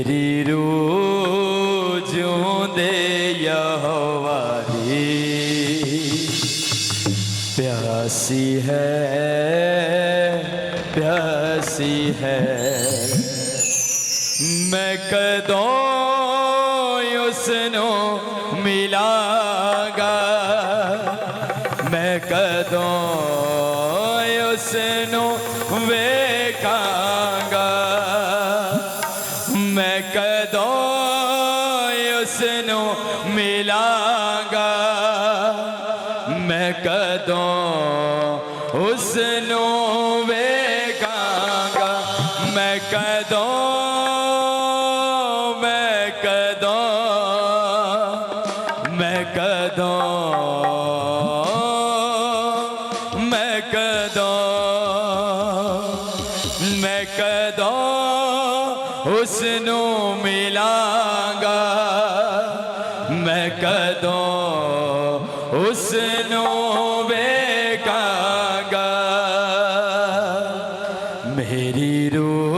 मेरी रूह जिऊंदे यहोवा दी प्यासी है, प्यासी है। मैं कदों उसनू मिलांगा, मैं कदों उसनू वेखांगा, मैं कदों उसनू मिलांगा, मैं कदों उसनू वेखांगा, मैं कदों उसनू मिलांगा, मैं कदों उसनू वेखांगा। मेरी रूह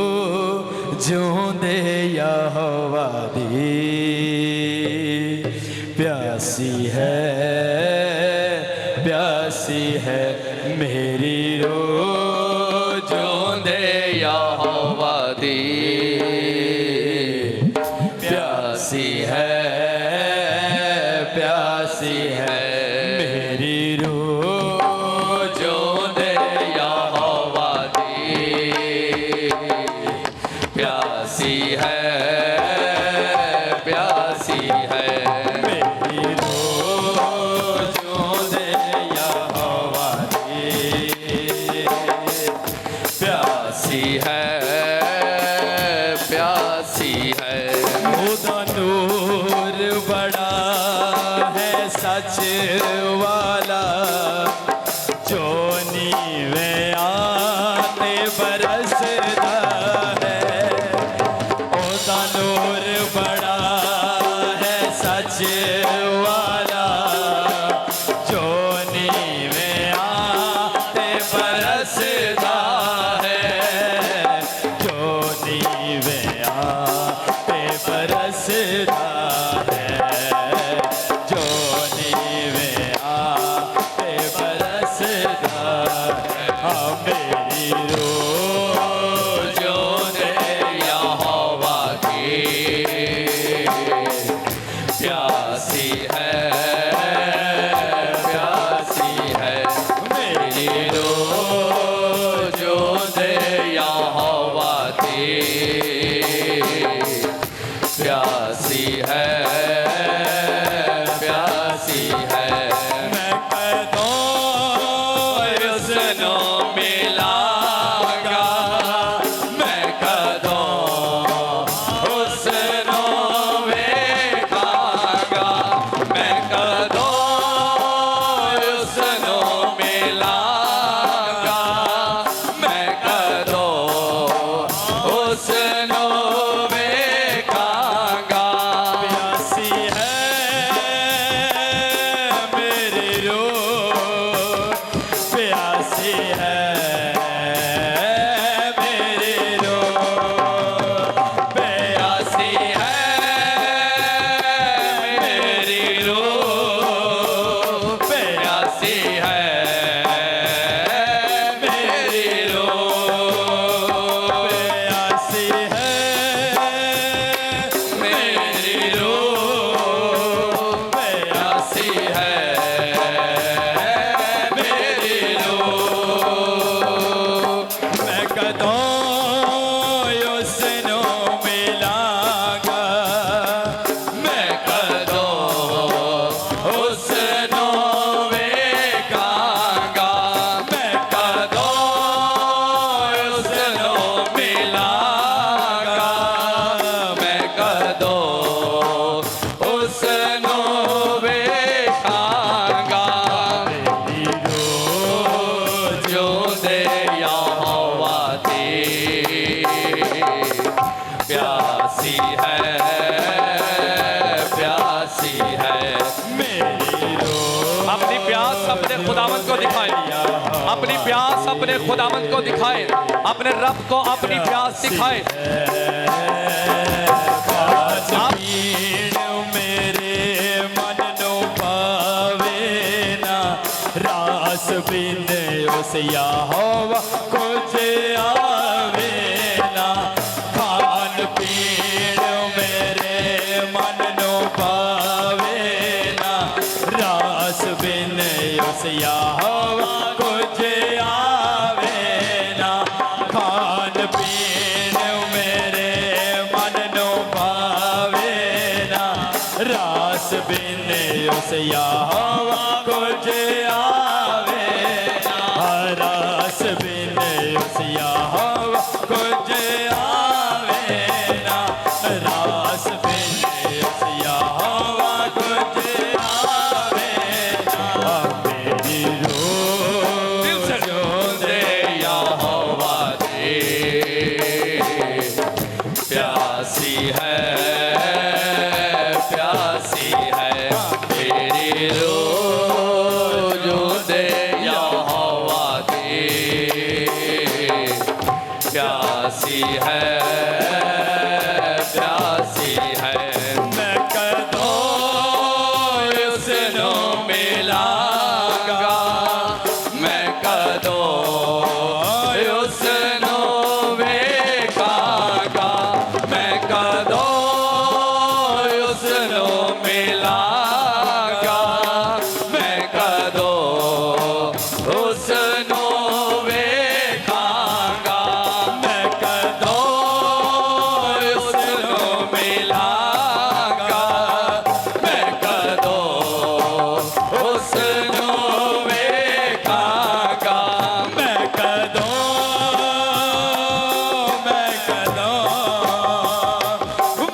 जिऊंदे यहोवा दी प्यासी है, प्यासी है। मेरी रूह जिऊंदे यहोवा दी प्यासी है, प्यासी है। मेरी रूह जिऊंदे यहोवा दी प्यासी है, प्यासी है। मेरी रूह जिऊंदे यहोवा दी प्यासी है, प्यासी है। ओदा नूर बड़ा है सच वाला, जो नीवे आते बरसदा है। ओदा नूर बड़ा है सच वाला, जो नीवे आते बरसदा है, जो नीवे आते बरसदा है, जो नीवे आते बरसदा है। हाँ मेरी रूह जिऊंदे यहोवा की प्यासी है, प्यासी है। मेरी रूह जिऊंदे यहोवा की प्यासी है, प्यासी है। मैं कदों उसनू मिलांगा, मैं कदों उसनू वेखांगा, मैं कदों उसनू मिलांगा, मैं कदों उसनू वेखांगा। प्यासी है मेरी रूह, प्यासी है मेरी रूह, प्यासी है मेरी रूह, प्यासी है मेरी रूह, प्यासी है मेरी रूह, प्यासी है मेरी रूह। मैं कदों उसनू मिलांगा, मैं कदों उसनू वेखांगा, मैं कदों उसनू मिलांगा, मैं कदों उसनू वेखांगा। मेरी रूह जिऊंदे यहोवा दी प्यासी है, प्यासी है। मेरी रूह अपनी प्यास अपने खुदावंद को दिखाए, अपनी प्यास अपने खुदावंद को दिखाए, अपने रब को अपनी प्यास दिखाए। रास बिन उस यहोवा कुछ आवे ना, खान पीन मेरे मन नो पावे ना, रास बिन उस यहोवा कुछ आवे ना, खान पीन मेरे मन नो पावे ना, रास बिन उस यहोवा कुछ आवे ना, रास बिन उस यहोवा कुछ आवे ना, रास बिन उस यहोवा कुछ आवे ना, मेरी रोज़ दे यहोवा दे, प्यासी है प्यासी है मेरी रोज़ दे यहोवा दे, प्यासी है प्यासी है, मैं कदों उसनो मिलांगा, मैं कदों उसनो वेखांगा, मैं कदों उसनो मिलांगा, मैं कदों उसनो वेखांगा, मैं कदों उसनो मिलांगा, मैं कदों उसनो वेखांगा, मैं कदों मैं कदों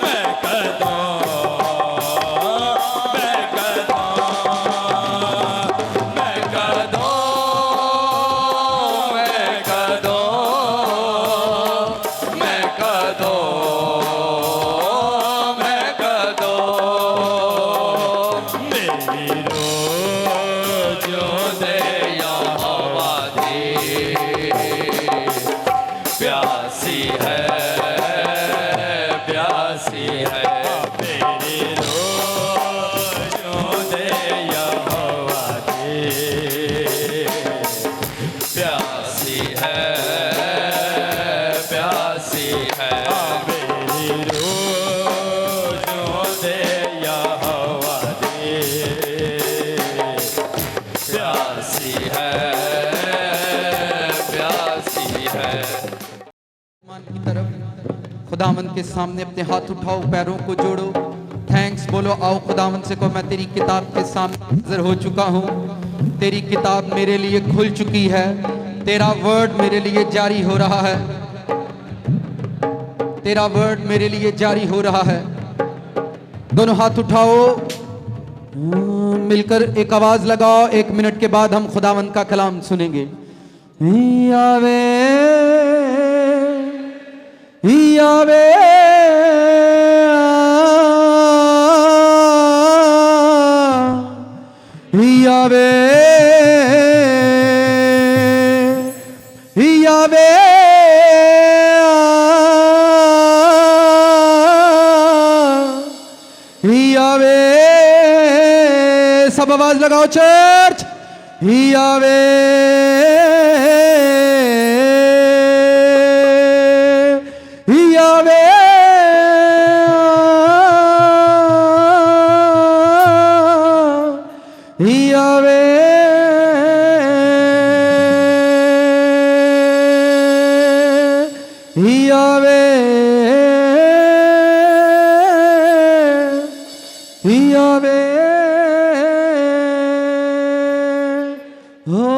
मैं कदों मैं कदों मैं कदों मैं कदों मैं कदों मैं कदों मेरी रोज़ दे यहोवा दे, प्यासी है प्यासी है मेरी रोज़ दे यहोवा दे, प्यासी है प्यासी है मेरी रोज़ दे यहोवा दे, प्यासी है प्यासी है। आसमान की तरफ खुदावंद के सामने अपने हाथ उठाओ, पैरों को जोड़ो, थैंक्स बोलो। आओ खुदावंद से कहो, मैं तेरी किताब के सामने हाजिर हो चुका हूँ, तेरी किताब मेरे लिए खुल चुकी है, तेरा वर्ड मेरे लिए जारी हो रहा है, तेरा वर्ड मेरे लिए जारी हो रहा है। दोनों हाथ उठाओ, मिलकर एक आवाज लगाओ। 1 मिनट के बाद हम खुदावंद का कलाम सुनेंगे। यावे यावे यावे यावे यावे, सब आवाज लगाओ चर्च। यावे यावे यावे यावे यावे हो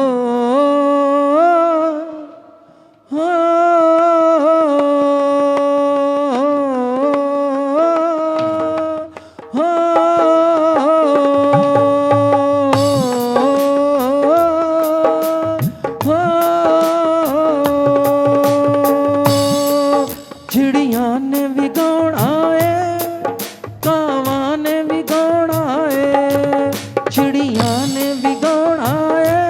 चिड़िया ने भी गाना है, कावा ने भी गाना है, चिड़िया ने भी गाना है,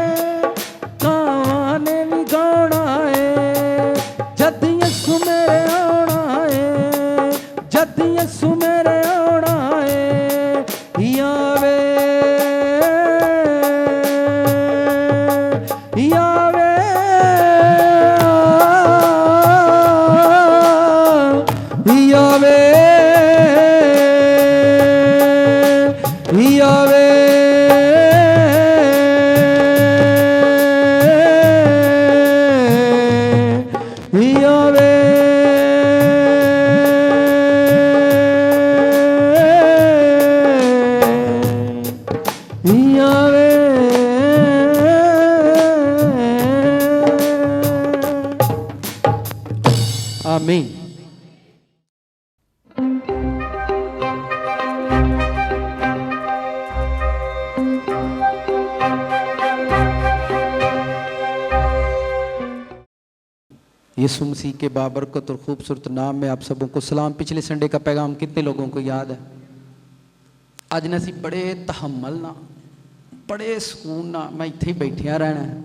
यीशु मसीह के बाबरकत और खूबसूरत नाम में आप सबों को सलाम। पिछले संडे का पैगाम कितने लोगों को याद है? अज ने असी बड़े तहम्मल ना, बड़े सुकून ना, मैं इत्थे ही बैठिया रहना है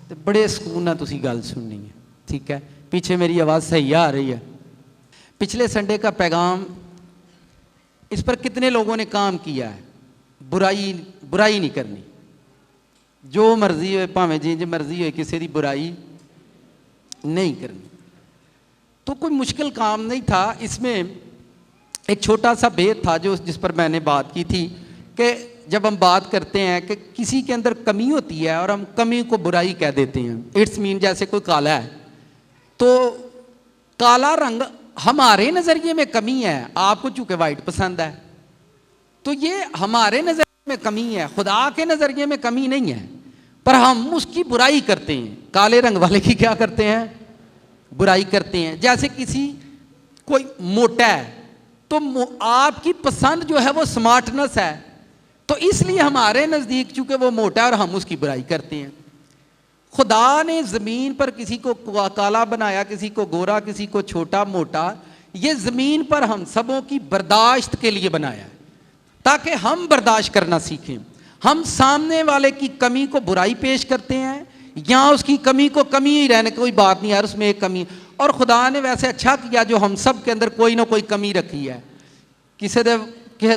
तो बड़े सुकून ना तुसी गल सुननी है। ठीक है, पीछे मेरी आवाज़ सही आ रही है? पिछले संडे का पैगाम, इस पर कितने लोगों ने काम किया है? बुराई नहीं करनी, जो मर्जी हो भावें जिंज मर्जी हो, किसी की बुराई नहीं करनी। तो कोई मुश्किल काम नहीं था। इसमें एक छोटा सा भेद था जिस पर मैंने बात की थी कि जब हम बात करते हैं कि किसी के अंदर कमी होती है और हम कमी को बुराई कह देते हैं। इट्स मीन जैसे कोई काला है तो काला रंग हमारे नज़रिए में कमी है, आपको चूंकि वाइट पसंद है तो ये हमारे नज़रिए में कमी है, खुदा के नज़रिए में कमी नहीं है, पर हम उसकी बुराई करते हैं। काले रंग वाले की क्या करते हैं? बुराई करते हैं। जैसे कोई मोटा है तो आपकी पसंद जो है वो स्मार्टनेस है, तो इसलिए हमारे नज़दीक चूंकि वो मोटा है और हम उसकी बुराई करते हैं। खुदा ने ज़मीन पर किसी को काला बनाया, किसी को गोरा, किसी को छोटा मोटा, ये ज़मीन पर हम सबों की बर्दाश्त के लिए बनाया है ताकि हम बर्दाश्त करना सीखें। हम सामने वाले की कमी को बुराई पेश करते हैं या उसकी कमी को कमी ही रहने, कोई बात नहीं यार उसमें एक कमी, और खुदा ने वैसे अच्छा किया जो हम सब के अंदर कोई ना कोई कमी रखी है। किसी दे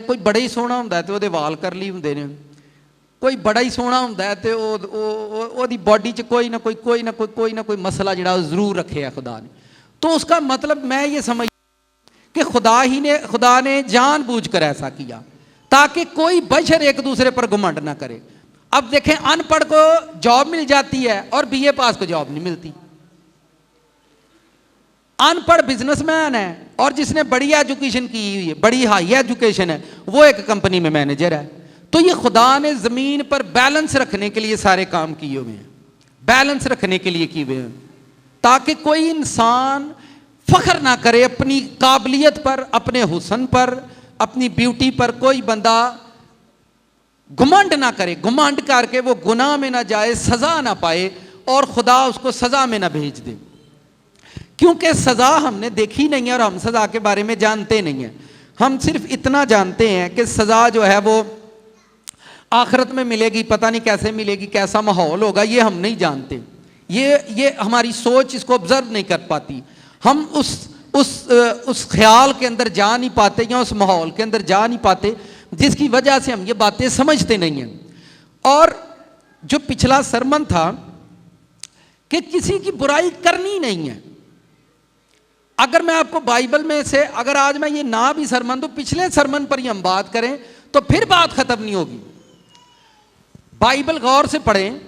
कोई बड़ा ही सोहना हुंदा है तो ਉਹਦੇ ਵਾਲ ਕਰਲੀ ਹੁੰਦੇ ਨੇ, कोई बड़ा ही सोहना हुंदा है तो ਉਹਦੀ बॉडी च कोई ना कोई मसला जिहड़ा जरूर रखे है खुदा ने। तो उसका मतलब मैं ये समझ कि खुदा ने जानबूझकर ऐसा किया ताकि कोई बशर एक दूसरे पर घमंड ना करे। अब देखें, अनपढ़ को जॉब मिल जाती है और बीए पास को जॉब नहीं मिलती। अनपढ़ बिजनेसमैन है और जिसने बड़ी एजुकेशन की हुई है, बड़ी हाई एजुकेशन है, वो एक कंपनी में मैनेजर है। तो ये खुदा ने ज़मीन पर बैलेंस रखने के लिए सारे काम किए हुए हैं, बैलेंस रखने के लिए किए हुए हैं ताकि कोई इंसान फख्र ना करे अपनी काबिलियत पर, अपने हुस्न पर, अपनी ब्यूटी पर। कोई बंदा घमंड ना करे, घमंड करके वो गुनाह में ना जाए, सज़ा ना पाए और खुदा उसको सज़ा में ना भेज दे, क्योंकि सज़ा हमने देखी नहीं है और हम सज़ा के बारे में जानते नहीं हैं। हम सिर्फ इतना जानते हैं कि सज़ा जो है वो आखिरत में मिलेगी, पता नहीं कैसे मिलेगी, कैसा माहौल होगा, ये हम नहीं जानते। ये हमारी सोच इसको ऑब्जर्व नहीं कर पाती। हम उस ख्याल के अंदर जा नहीं पाते या उस माहौल के अंदर जा नहीं पाते, जिसकी वजह से हम ये बातें समझते नहीं हैं। और जो पिछला सरमन था कि किसी की बुराई करनी नहीं है। अगर मैं आपको बाइबल में से, अगर आज मैं ये ना भी सरमन तो पिछले सरमन पर ही हम बात करें तो फिर बात खत्म नहीं होगी। बाइबल गौर से पढ़ें,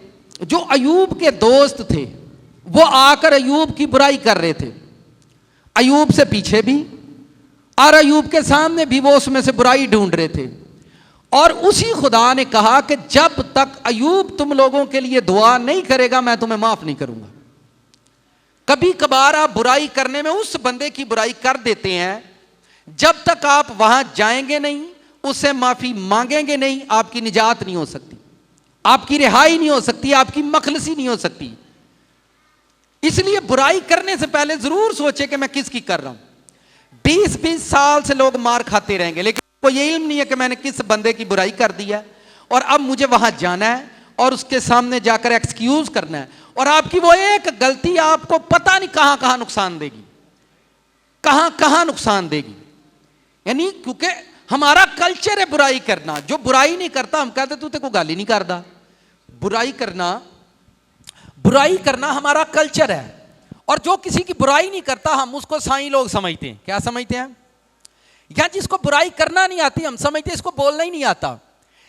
जो अयूब के दोस्त थे वो आकर अयूब की बुराई कर रहे थे, अयूब से पीछे भी और अयूब के सामने भी वो उसमें से बुराई ढूंढ रहे थे। और उसी खुदा ने कहा कि जब तक अयूब तुम लोगों के लिए दुआ नहीं करेगा मैं तुम्हें माफ नहीं करूंगा। कभी कभार आप बुराई करने में उस बंदे की बुराई कर देते हैं, जब तक आप वहां जाएंगे नहीं, उससे माफी मांगेंगे नहीं, आपकी निजात नहीं हो सकती, आपकी रिहाई नहीं हो सकती, आपकी मखलसी नहीं हो सकती। इसलिए बुराई करने से पहले जरूर सोचे कि मैं किसकी कर रहा हूं। 20-20 साल से लोग मार खाते रहेंगे लेकिन कोई ये इल्म नहीं है कि मैंने किस बंदे की बुराई कर दी है और अब मुझे वहां जाना है और उसके सामने जाकर एक्सक्यूज करना है। और आपकी वो एक गलती आपको पता नहीं कहां कहां नुकसान देगी, कहां कहां नुकसान देगी। यानी क्योंकि हमारा कल्चर है बुराई करना। जो बुराई नहीं करता हम कहते तू तो कोई गाली नहीं करता। बुराई करना हमारा कल्चर है। और जो किसी की बुराई नहीं करता हम उसको साईं लोग समझते हैं। क्या समझते हैं? या जिसको बुराई करना नहीं आती हम समझते इसको बोलना ही नहीं आता,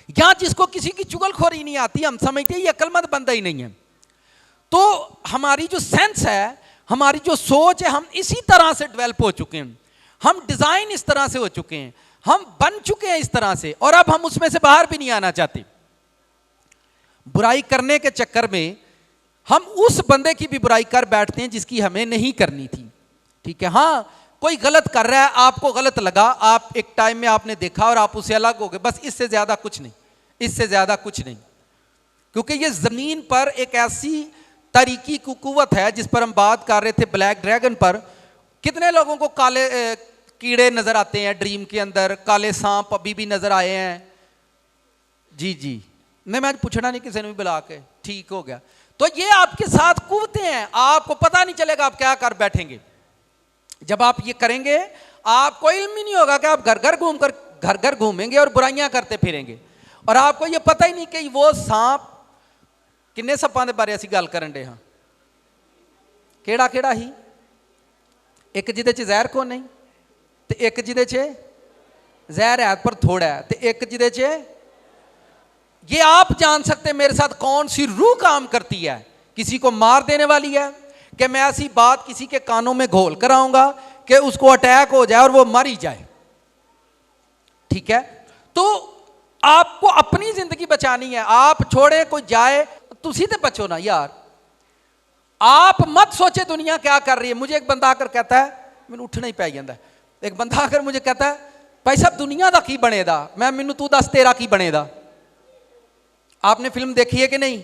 या जिसको किसी की चुगलखोरी नहीं आती हम समझते ये अक्लमंद बंदा ही नहीं है। तो हमारी जो सेंस है, हमारी जो सोच है, हम इसी तरह से डेवलप हो चुके हैं, हम डिजाइन इस तरह से हो चुके हैं, हम बन चुके हैं इस तरह से, और अब हम उसमें से बाहर भी नहीं आना चाहते। बुराई करने के चक्कर में हम उस बंदे की भी बुराई कर बैठते हैं जिसकी हमें नहीं करनी थी। ठीक है, हाँ कोई गलत कर रहा है, आपको गलत लगा, आप एक टाइम में आपने देखा और आप उससे अलग हो गए, बस इससे ज्यादा कुछ नहीं, इससे ज्यादा कुछ नहीं। क्योंकि ये जमीन पर एक ऐसी तारीकी की कुव्वत है जिस पर हम बात कर रहे थे, ब्लैक ड्रैगन पर। कितने लोगों को काले कीड़े नजर आते हैं ड्रीम के अंदर, काले सांप अभी भी नजर आए हैं? जी जी, नहीं मैं पूछना नहीं किसी ने भी बुला के, ठीक हो गया। तो ये आपके साथ कुव्वतें हैं, आपको पता नहीं चलेगा आप क्या कर बैठेंगे। जब आप ये करेंगे आपको इल्म ही नहीं होगा कि आप घर घर घूमेंगे और बुराइयां करते फिरेंगे, और आपको ये पता ही नहीं कि वो सांप किन्ने सप्पां दे बारे असीं गल करन दे हां, केड़ा केड़ा ही, एक जिहदे च जहर को नहीं ते एक जिहदे च जहर है पर थोड़ा है, ते एक जिहदे च, ये आप जान सकते मेरे साथ कौन सी रूह काम करती है। किसी को मार देने वाली है कि मैं ऐसी बात किसी के कानों में घोल कर आऊंगा कि उसको अटैक हो जाए और वो मर ही जाए, ठीक है। तो आपको अपनी जिंदगी बचानी है, आप छोड़े कोई जाए, तुसी ते बचो ना यार। आप मत सोचे दुनिया क्या कर रही है। मुझे एक बंदा आकर कहता है, मैंने उठना ही पै जाता है, एक बंदा आकर मुझे कहता है भाई साहब दुनिया का की बनेगा, मैं मैनू तू दस तेरा की बनेगा। आपने फिल्म देखी है कि नहीं,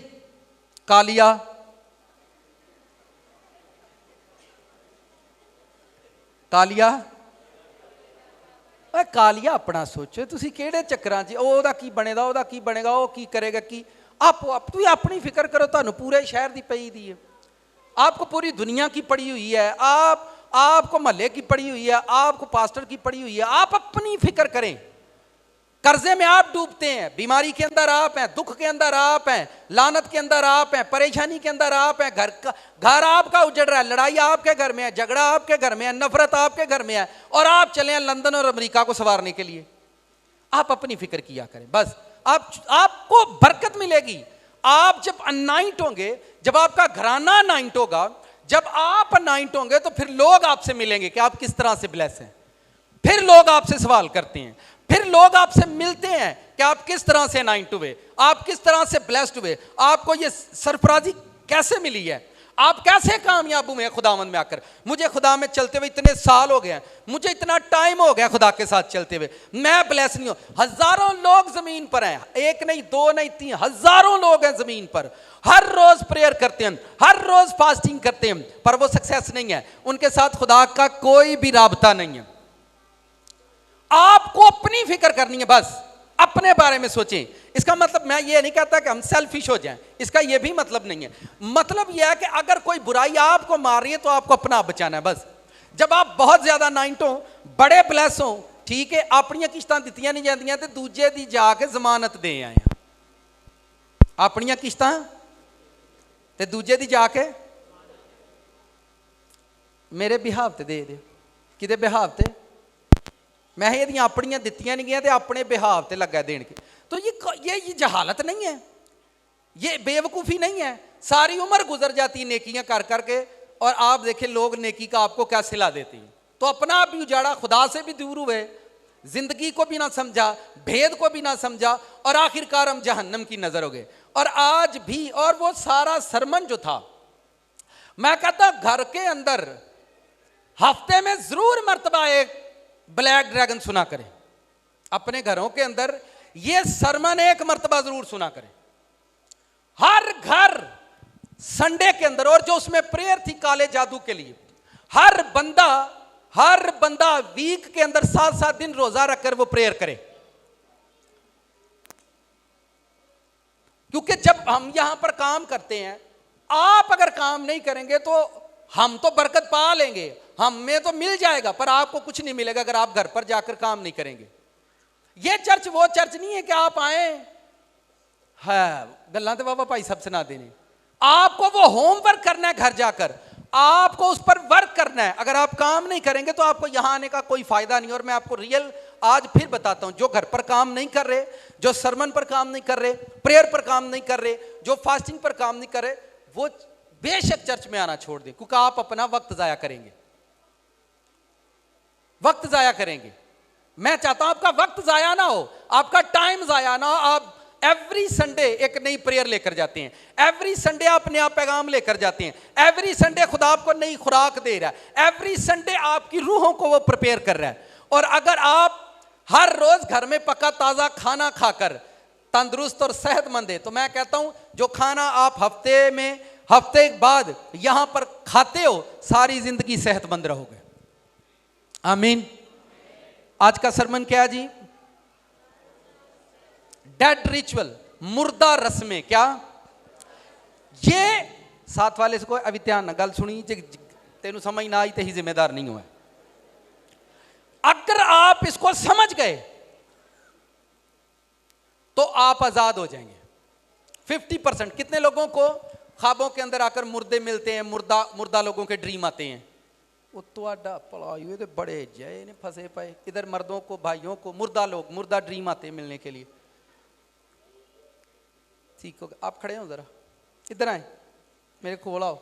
कालिया? कालिया, कालिया अपना सोचो तुसी केड़े चक्करां च, ओहदा की बनेगा, ओहदा की बनेगा, वो की करेगा, की आप तू अपनी फिक्र करो, तुहानू पूरे शहर की पई दी है, आपको पूरी दुनिया की पड़ी हुई है, आपको महल्ले की पड़ी हुई है, आपको पास्टर की पड़ी हुई है। आप अपनी फिक्र करें। कर्जे में आप डूबते हैं, बीमारी के अंदर आप हैं, दुख के अंदर आप हैं, लानत के अंदर आप हैं, परेशानी के अंदर आप हैं, घर आपका उजड़ रहा है, लड़ाई आपके घर में है, झगड़ा आपके घर में है, नफरत आपके घर में है, और आप चले हैं लंदन और अमेरिका को संवारने के लिए। आप अपनी फिक्र किया करें बस, आपको बरकत मिलेगी। आप जब अनाइंट होंगे, जब आपका घराना अनाइंट होगा, जब आप अनाइंट होंगे, तो फिर लोग आपसे मिलेंगे कि आप किस तरह से ब्लेस हैं, फिर लोग आपसे सवाल करते हैं, फिर लोग आपसे मिलते हैं कि आप किस तरह से अनाइंट हुए, आप किस तरह से ब्लेस्ड हुए, आपको ये सरफराजी कैसे मिली है, आप कैसे कामयाब हुए खुदावंद में आकर। मुझे खुदा में चलते हुए इतने साल हो गए हैं, मुझे इतना टाइम हो गया खुदा के साथ चलते हुए, मैं ब्लेस नहीं हूं। हजारों लोग जमीन पर हैं, एक नहीं दो नहीं तीन, हजारों लोग हैं जमीन पर, हर रोज प्रेयर करते हैं, हर रोज फास्टिंग करते हैं, पर वो सक्सेस नहीं है, उनके साथ खुदा का कोई भी राबता नहीं है। आपको अपनी फिक्र करनी है, बस अपने बारे में सोचें। इसका मतलब मैं ये नहीं कहता कि हम सेल्फिश हो जाएं, इसका ये भी मतलब नहीं है। मतलब यह है कि अगर कोई बुराई आपको मार रही है तो आपको अपना आप बचाना है बस। जब आप बहुत ज्यादा नाइंट हो, बड़े ब्लेस हो, ठीक है, अपनी किश्तां दित्तियां नहीं जांदियां ते दूजे दी जाके जमानत दे आए, अपनी किश्तां ते दूजे दी जाके मेरे बिहाव ते दे दे, किदे बिहाव ते, मैं ये अपनियां दित्तियां नहीं गई तो अपने बिहाव ते लगा देन के। तो ये जहालत नहीं है, ये बेवकूफ़ी नहीं है। सारी उम्र गुजर जाती है नेकियां कर करके, और आप देखें लोग नेकी का आपको क्या सिला देती हैं। तो अपना आप भी उजाड़ा, खुदा से भी दूर हुए, जिंदगी को भी ना समझा, भेद को भी ना समझा, और आखिरकार हम जहन्नम की नजर हो गए। और आज भी, और वो सारा सरमन जो था, मैं कहता घर के अंदर हफ्ते में जरूर मर्तबा एक ब्लैक ड्रैगन सुना करें, अपने घरों के अंदर यह सरमन एक मर्तबा जरूर सुना करें, हर घर संडे के अंदर। और जो उसमें प्रेयर थी काले जादू के लिए, हर बंदा वीक के अंदर 7-7 दिन रोजा रखकर वो प्रेयर करे। क्योंकि जब हम यहां पर काम करते हैं, आप अगर काम नहीं करेंगे तो हम तो बरकत पा लेंगे, हमें तो मिल जाएगा, पर आपको कुछ नहीं मिलेगा अगर आप घर पर जाकर काम नहीं करेंगे। ये चर्च वो चर्च नहीं है कि आप आए है गल्लां ते बाबा भाई सब सुना देने। आपको वो होमवर्क करना है, घर जाकर आपको उस पर वर्क करना है। अगर आप काम नहीं करेंगे तो आपको यहां आने का कोई फायदा नहीं। और मैं आपको रियल आज फिर बताता हूं, जो घर पर काम नहीं कर रहे, जो सरमन पर काम नहीं कर रहे, प्रेयर पर काम नहीं कर रहे, जो फास्टिंग पर काम नहीं कर रहे, वो बेशक चर्च में आना छोड़ दें, क्योंकि आप अपना वक्त जाया करेंगे, वक्त जाया करेंगे। मैं चाहता हूं आपका वक्त जाया ना हो, आपका टाइम जाया ना हो। आप एवरी संडे एक नई प्रेयर लेकर जाते हैं, एवरी संडे आप नया पैगाम लेकर जाते हैं, एवरी संडे खुदा आपको नई खुराक दे रहा है, एवरी संडे आपकी रूहों को वो प्रिपेयर कर रहा है। और अगर आप हर रोज घर में पका ताजा खाना खाकर तंदुरुस्त और सेहतमंद है, तो मैं कहता हूं जो खाना आप हफ्ते में हफ्ते बाद यहां पर खाते हो, सारी जिंदगी सेहतमंद रहोगे। आमीन। आज का सरमन क्या है जी? डेड रिचुअल, मुर्दा रस्में। क्या ये साथ वाले से कोई अभी ध्यान ना गल सुनी, तेनू समझ ना आई तो ही जिम्मेदार नहीं हुआ। अगर आप इसको समझ गए तो आप आजाद हो जाएंगे। 50% कितने लोगों को ख्वाबों के अंदर आकर मुर्दे मिलते हैं, मुर्दा लोगों के ड्रीम आते हैं। वो तो बड़े जय ने फंसे पाए। इधर मर्दों को, भाइयों को मुर्दा ड्रीम आते हैं मिलने के लिए। ठीक हो गया, आप खड़े हो, जरा इधर आए, मेरे कोल आओ,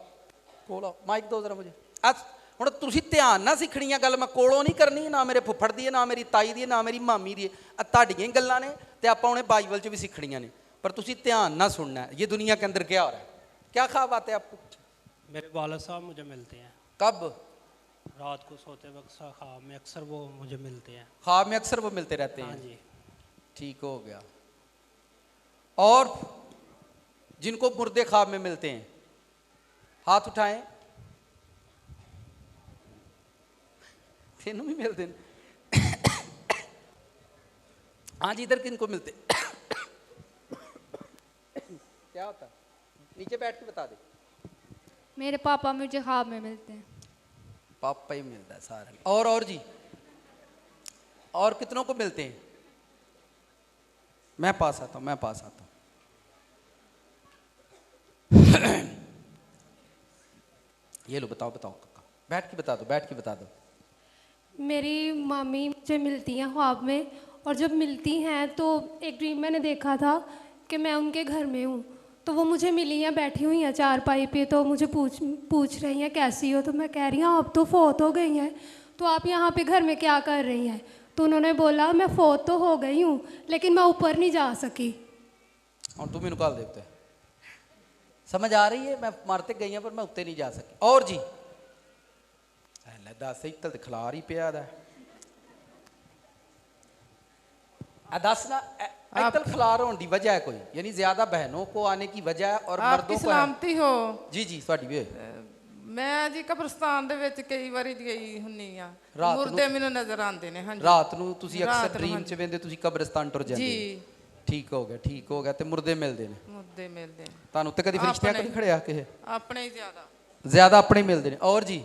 माइक दो जरा मुझे। आज ਹੁਣ ਤੁਸੀਂ ਧਿਆਨ ਨਾਲ ਸਿੱਖਣੀਆਂ ਗੱਲ, ਮੈਂ ਕੋਲੋਂ ਨਹੀਂ ਕਰਨੀ, ਨਾ ਮੇਰੇ ਫੁੱਫੜ ਦੀ ਹੈ, ਨਾ ਮੇਰੀ ਤਾਈ ਦੀ ਹੈ, ਨਾ ਮੇਰੀ ਮਾਮੀ ਦੀ ਹੈ। ਤੁਹਾਡੀਆਂ ਹੀ ਗੱਲਾਂ ਨੇ ਤੇ ਆਪਾਂ ਉਹਨੇ ਬਾਈਬਲ 'ਚ ਵੀ ਸਿੱਖਣੀਆਂ ਨੇ, पर ਤੁਸੀਂ ध्यान ना सुनना है। ये दुनिया के अंदर क्या हो रहा है? क्या ख्वाब आते हैं आपको? मेरे वालिद साहब मुझे मिलते हैं। कब? रात को सोते वक्त ख्वाब में अक्सर वो मुझे मिलते हैं। ख्वाब में अक्सर वो मिलते रहते हैं? हाँ जी। ठीक हो गया। और जिनको मुर्दे ख्वाब में मिलते हैं हाथ उठाएं। तेनों भी मिलते हैं? हाँ जी, इधर किनको मिलते? क्या होता है? नीचे बैठ के बता दे। मेरे पापा मुझे ख्वाब में मिलते हैं। पापा ही मिलता है सारा। और जी, और कितनों को मिलते हैं? मैं पास आता हूं। ये लो, बताओ काका, बैठ के बता दो। मेरी मामी मुझे मिलती हैं ख्वाब में, और जब मिलती हैं तो एक ड्रीम मैंने देखा था कि मैं उनके घर में हूँ, तो वो मुझे मिली हैं, बैठी हुई हैं चारपाई पे, तो मुझे पूछ रही हैं कैसी हो। तो मैं कह रही हूँ आप तो फौत हो गई हैं, तो आप यहाँ पे घर में क्या कर रही हैं? तो उन्होंने बोला मैं फौत तो हो गई हूँ, लेकिन मैं ऊपर नहीं जा सकी। और तुम निकाल देते, समझ आ रही है? मैं मारते गई हैं पर मैं उत्ते नहीं जा सकी। और जी, दस ही तो खिलार ही पिया दस ना अक्ल खिलार होने की वजह है कोई, यानी ज्यादा बहनों को आने की वजह है और मर्दों को सलामती हो। जी जी, साड़ी वे मैं जी कब्रिस्तान ਦੇ ਵਿੱਚ ਕਈ ਵਾਰੀ ਗਈ ਹੁੰਨੀ ਆ, ਰਾਤ ਨੂੰ ਮੁਰਦੇ ਮੈਨੂੰ ਨਜ਼ਰ ਆਉਂਦੇ ਨੇ। ਹਾਂਜੀ, ਰਾਤ ਨੂੰ ਤੁਸੀਂ ਅਕਸਰ ਰਾਤ ਨੂੰ, ਡ੍ਰੀਮ ਚ ਵੇਂਦੇ ਤੁਸੀਂ ਕਬਰਿਸਤਾਨ ਟੁਰ ਜਾਂਦੇ ਜੀ। ਠੀਕ ਹੋ ਗਿਆ ਤੇ ਮੁਰਦੇ ਮਿਲਦੇ ਨੇ? ਮੁਰਦੇ ਮਿਲਦੇ ਨੇ। ਤੁਹਾਨੂੰ ਤੇ ਕਦੀ ਫਰਿਸ਼ਤਿਆਂ ਕਦੀ ਖੜਿਆ ਕਿਸੇ? ਆਪਣੇ ਹੀ ਜ਼ਿਆਦਾ ਆਪਣੇ ਹੀ ਮਿਲਦੇ ਨੇ। और जी,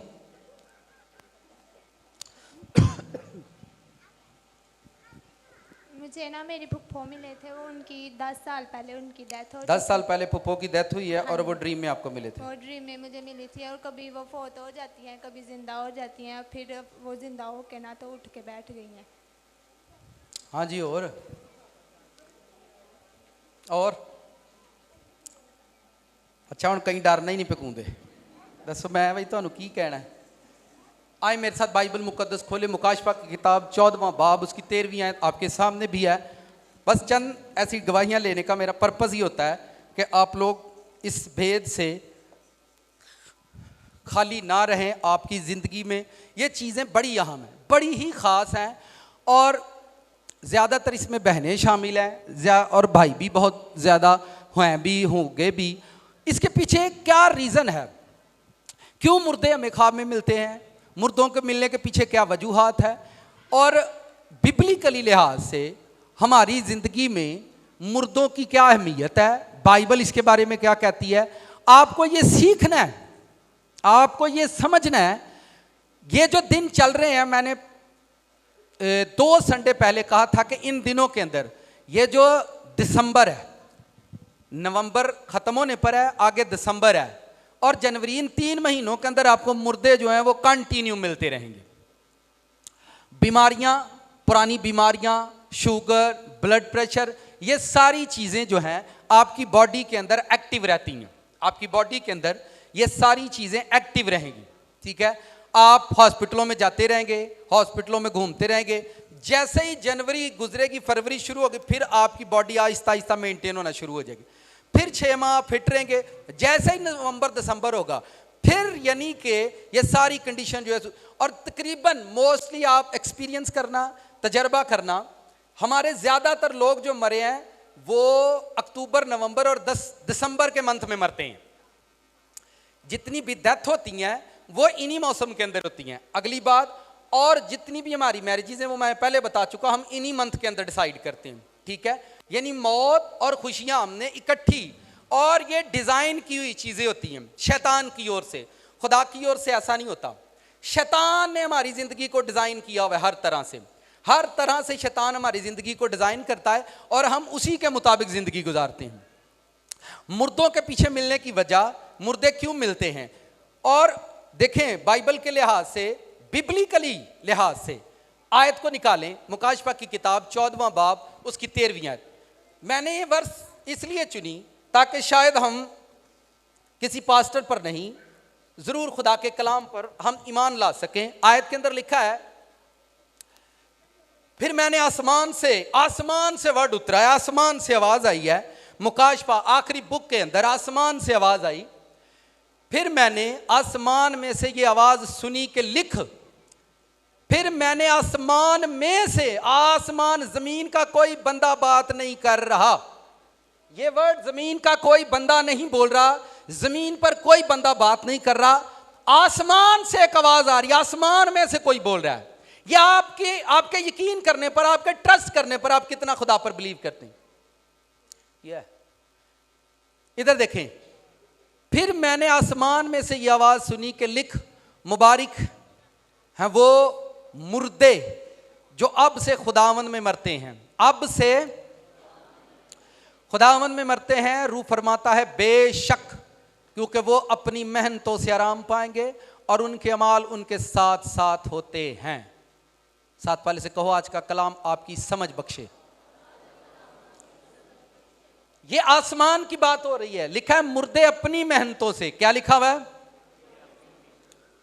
मुझे ना मेरी फुफ्फो मिले थे, वो उनकी 10 साल पहले उनकी डेथ हो 10 साल पहले फुफ्फो की डेथ हुई है और वो ड्रीम में आपको मिले थे? वो ड्रीम में मुझे मिली थी, और कभी वो फोत हो जाती हैं, कभी जिंदा हो जाती हैं, फिर वो जिंदा हो के ना तो उठ के बैठ गई हैं। हाँ जी। और अच्छा, हम कहीं डरना ही नहीं पकाउंदे। दसो मैं भाई तुहानू की कहना है। आए मेरे साथ बाइबल मुकद्दस खोले, मुकाशफा की किताब 14वां बाब, उसकी 13वीं आयत आपके सामने भी है। बस चंद ऐसी गवाहियां लेने का मेरा पर्पज़ ही होता है कि आप लोग इस भेद से खाली ना रहें। आपकी ज़िंदगी में ये चीज़ें बड़ी अहम हैं, बड़ी ही ख़ास हैं, और ज़्यादातर इसमें बहनें शामिल हैं और भाई भी बहुत ज़्यादा हैं भी, होंगे भी। इसके पीछे क्या रीज़न है? क्यों मुर्दे हमें ख्वाब में मिलते हैं? मुर्दों के मिलने के पीछे क्या वजूहात है? और बिब्लिकली लिहाज से हमारी ज़िंदगी में मुर्दों की क्या अहमियत है? बाइबल इसके बारे में क्या कहती है? आपको ये सीखना है, आपको ये समझना है। ये जो दिन चल रहे हैं, मैंने 2 संडे पहले कहा था कि इन दिनों के अंदर ये जो दिसंबर है, नवंबर ख़त्म होने पर है, आगे दिसंबर है और जनवरी, इन 3 महीनों के अंदर आपको मुर्दे जो हैं वो कंटिन्यू मिलते रहेंगे। बीमारियां, पुरानी बीमारियां, शुगर, ब्लड प्रेशर, ये सारी चीज़ें जो हैं आपकी बॉडी के अंदर एक्टिव रहती हैं। आपकी बॉडी के अंदर ये सारी चीज़ें एक्टिव रहेंगी। ठीक है, आप हॉस्पिटलों में जाते रहेंगे, हॉस्पिटलों में घूमते रहेंगे। जैसे ही जनवरी गुजरेगी, फरवरी शुरू होगी, फिर आपकी बॉडी आहिस्ता आहिस्ता मेंटेन होना शुरू हो जाएगी। फिर 6 माह फिट रहेंगे। जैसे ही नवंबर दिसंबर होगा, फिर यानी कि ये सारी कंडीशन जो है, और तकरीबन मोस्टली आप एक्सपीरियंस करना, तजर्बा करना, हमारे ज़्यादातर लोग जो मरे हैं वो अक्टूबर, नवंबर और 10 दिसंबर के मंथ में मरते हैं। जितनी भी डेथ होती हैं वो इन्हीं मौसम के अंदर होती हैं। अगली बात, और जितनी भी हमारी मैरिजेज हैं वो मैं पहले बता चुका, हम इन्हीं मंथ के अंदर डिसाइड करते हैं, ठीक है। यानी मौत और खुशियां हमने इकट्ठी, और ये डिजाइन की हुई चीजें होती हैं शैतान की ओर से, खुदा की ओर से ऐसा नहीं होता। शैतान ने हमारी जिंदगी को डिजाइन किया हुआ है, हर तरह से शैतान हमारी जिंदगी को डिजाइन करता है और हम उसी के मुताबिक जिंदगी गुजारते हैं। मुर्दों के पीछे मिलने की वजह, मुर्दे क्यों मिलते हैं? और देखें बाइबल के लिहाज से, बिब्लिकली लिहाज से आयत को निकालें, मुकाशफा की किताब 14वां बाब उसकी 13वीं आयत। मैंने ये वर्ष इसलिए चुनी ताकि शायद हम किसी पास्टर पर नहीं, जरूर खुदा के कलाम पर हम ईमान ला सकें। आयत के अंदर लिखा है, फिर मैंने आसमान से वर्ड उतरा है, आसमान से आवाज आई है। मुकाशफा आखिरी बुक के अंदर आसमान से आवाज आई, फिर मैंने आसमान में से ये आवाज सुनी कि लिख। फिर मैंने आसमान में से, आसमान जमीन का कोई बंदा बात नहीं कर रहा, ये वर्ड जमीन का कोई बंदा नहीं बोल रहा, जमीन पर कोई बंदा बात नहीं कर रहा, आसमान से एक आवाज आ रही है, आसमान में से कोई बोल रहा है। यह आपके यकीन करने पर, आपके ट्रस्ट करने पर, आप कितना खुदा पर बिलीव करते हैं। यह इधर देखें, फिर मैंने आसमान में से यह आवाज सुनी कि लिख, मुबारक हैं वो मुर्दे जो अब से खुदावंद में मरते हैं, अब से खुदावंद में मरते हैं। रूह फरमाता है बेशक, क्योंकि वो अपनी मेहनतों से आराम पाएंगे और उनके अमाल उनके साथ साथ होते हैं। साथ वाले से कहो, आज का कलाम आपकी समझ बख्शे। ये आसमान की बात हो रही है, लिखा है मुर्दे अपनी मेहनतों से, क्या लिखा हुआ है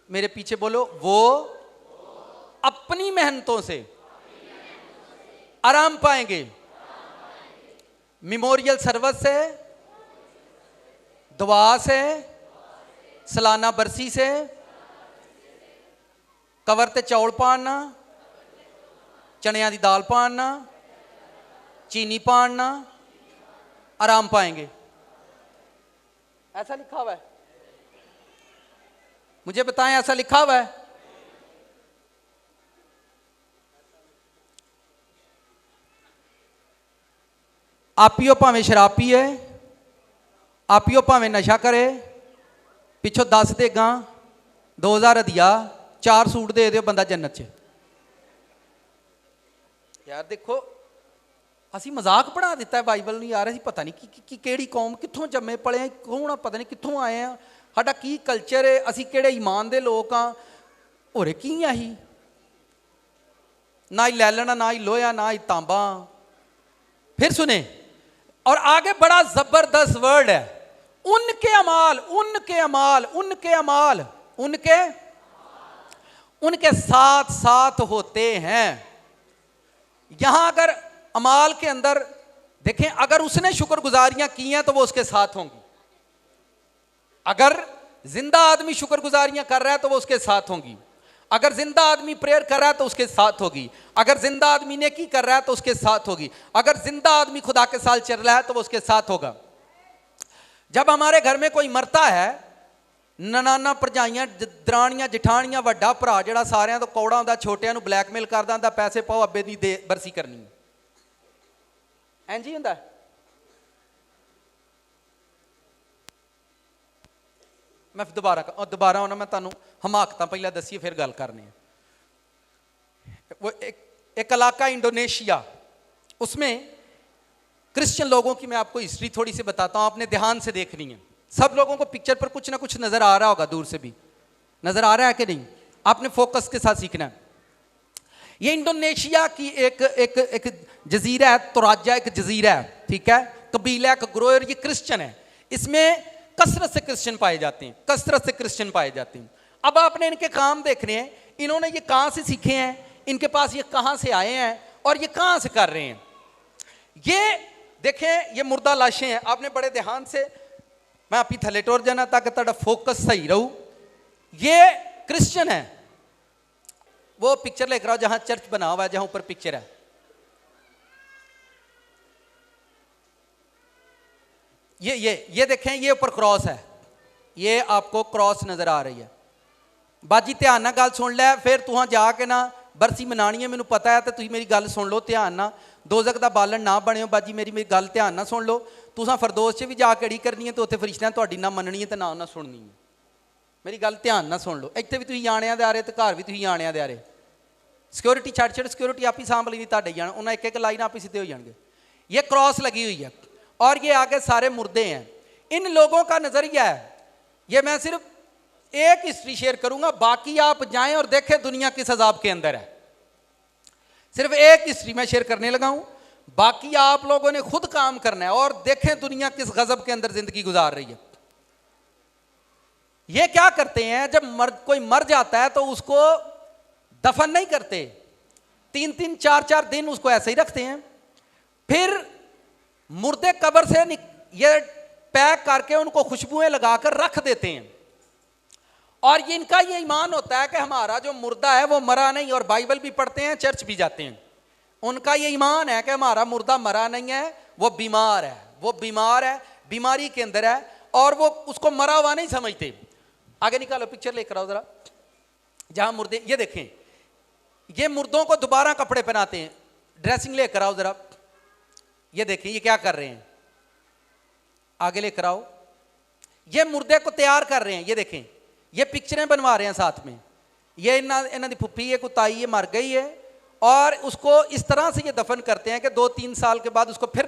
मेरे पीछे बोलो, वो अपनी मेहनतों से आराम पाएंगे। मेमोरियल सर्विस से, दुआ से, सालाना बरसी से, कवर ते चौल पाना, चनिया दी दाल पाना, चीनी पाना, आराम पाएंगे। ऐसा लिखा हुआ है, मुझे बताएं ऐसा लिखा हुआ है? आपियो भावें शराब पीए, आपियो भावें नशा करे, पिछों 10 देगा 2000 दिया, 4 सूट दे दो, बंदा जन्नत च। यार देखो, असी मजाक पढ़ा दिता है बाइबल ने यार, असी पता नहीं कि केड़ी कौम, कित्थों जम्मे पले हैं, कौन पता नहीं कित्थों आए हैं, साडा की कल्चर है, असी केड़े ईमान दे लोग हाँ, होरे की अही, ना ही लैलना, ना ही लोया, ना ही तांबा। फिर सुने, और आगे बड़ा जबरदस्त वर्ड है, उनके अमाल, उनके अमाल, उनके अमाल, उनके साथ साथ होते हैं। यहां अगर अमाल के अंदर देखें, अगर उसने शुक्रगुजारियां की हैं तो वो उसके साथ होंगी। अगर जिंदा आदमी शुक्रगुजारियां कर रहा है तो वो उसके साथ होंगी। अगर जिंदा आदमी प्रेयर कर रहा है तो उसके साथ होगी। अगर जिंदा आदमी नेकी कर रहा है तो उसके साथ होगी। अगर जिंदा आदमी खुदा के साथ चल रहा है तो वो उसके साथ होगा। जब हमारे घर में कोई मरता है, ननाना भरजाइयां दरानियां जठानियां वड्डा भरा जिहड़ा सारियां तो कौड़ा हुंदा, छोटियां नूं ब्लैकमेल करदा हुंदा, पैसे पाओ अब्बे दी बरसी करनी है, इंज ही हुंदा। मैं दोबारा होना, मैं तुहानूं हमाकतां पहला दसीए फिर गल करनी है। वो एक इलाका इंडोनेशिया, उसमें क्रिश्चियन लोगों की मैं आपको हिस्ट्री थोड़ी सी बताता हूं, आपने ध्यान से देखनी है। सब लोगों को पिक्चर पर कुछ ना कुछ नजर आ रहा होगा, दूर से भी नजर आ रहा है कि नहीं, आपने फोकस के साथ सीखना है। ये इंडोनेशिया की एक जजीरा है, तोराजा एक जजीरा है, ठीक है, कबीला एक ग्रोह, ये क्रिश्चियन है। इसमें कसरत से क्रिश्चियन पाए जाते हैं, कसरत से क्रिश्चियन पाए जाते हैं। अब आपने इनके काम देखने हैं, इन्होंने ये कहां से सीखे हैं, इनके पास ये कहां से आए हैं और ये कहां से कर रहे हैं। ये देखें, ये मुर्दा लाशें हैं। आपने बड़े ध्यान से, मैं आप ही थले टोर जाना ताकि तेरा फोकस सही रहू। ये क्रिश्चियन है। वो पिक्चर लेकर आओ जहां चर्च बना हुआ है, जहां ऊपर पिक्चर है। ये देखें, ये ऊपर क्रॉस है, ये आपको क्रॉस नज़र आ रही है। बाजी ध्यान नाल गल सुन लै, फिर तुहां जाके ना बरसी मनानी है, मैनू पता है, तो तुसीं मेरी गल सुन लो ध्यान नाल, दोजक दा बालन ना बनिओ। बाजी मेरी गल ध्यान नाल सुन लो। तुसां फरदौस च भी जा केड़ी करनी है, तो उत्थे फरिश्तियां तुहाडी ना मननी है, तो ना उन्हां सुननी है। मेरी गल ध्यान नाल सुन लो। इत्थे भी तुसीं आणियां दे आ रहे, तो घर भी तुसीं आणियां दे आ रहे। सिक्योरिटी छड़ सिक्योरिटी आप ही सांभ ली तुहाडे जान, उन्हें एक एक लाइन आप ही सीधे हो जाएंगे। ये क्रॉस लगी हुई है और ये आगे सारे मुर्दे हैं। इन लोगों का नजरिया है, ये मैं सिर्फ एक हिस्ट्री शेयर करूंगा, बाकी आप जाएं और देखें दुनिया किस अजाब के अंदर है। सिर्फ एक हिस्ट्री मैं शेयर करने लगा हूं, बाकी आप लोगों ने खुद काम करना है और देखें दुनिया किस गजब के अंदर जिंदगी गुजार रही है। ये क्या करते हैं, जब कोई मर जाता है तो उसको दफन नहीं करते, 3-3 4-4 दिन उसको ऐसे ही रखते हैं, फिर मुर्दे कब्र से ये पैक करके उनको खुशबुएं लगाकर रख देते हैं। और ये इनका ये ईमान होता है कि हमारा जो मुर्दा है वो मरा नहीं, और बाइबल भी पढ़ते हैं, चर्च भी जाते हैं। उनका ये ईमान है कि हमारा मुर्दा मरा नहीं है, वो बीमार है, वो बीमार है, बीमारी के अंदर है, और वो उसको मरा हुआ नहीं समझते। आगे निकालो, पिक्चर लेकर आओ जरा, जहां मुर्दे, ये देखें, ये मुर्दों को दोबारा कपड़े पहनाते हैं। ड्रेसिंग लेकर आओ जरा, ये देखें ये क्या कर रहे हैं, आगे लेकर आओ। ये मुर्दे को तैयार कर रहे हैं, ये देखें, ये पिक्चरें बनवा रहे हैं साथ में। ये इन्हों की फुप्पी है, कुताई ये मर गई है, और उसको इस तरह से ये दफन करते हैं कि 2-3 साल के बाद उसको फिर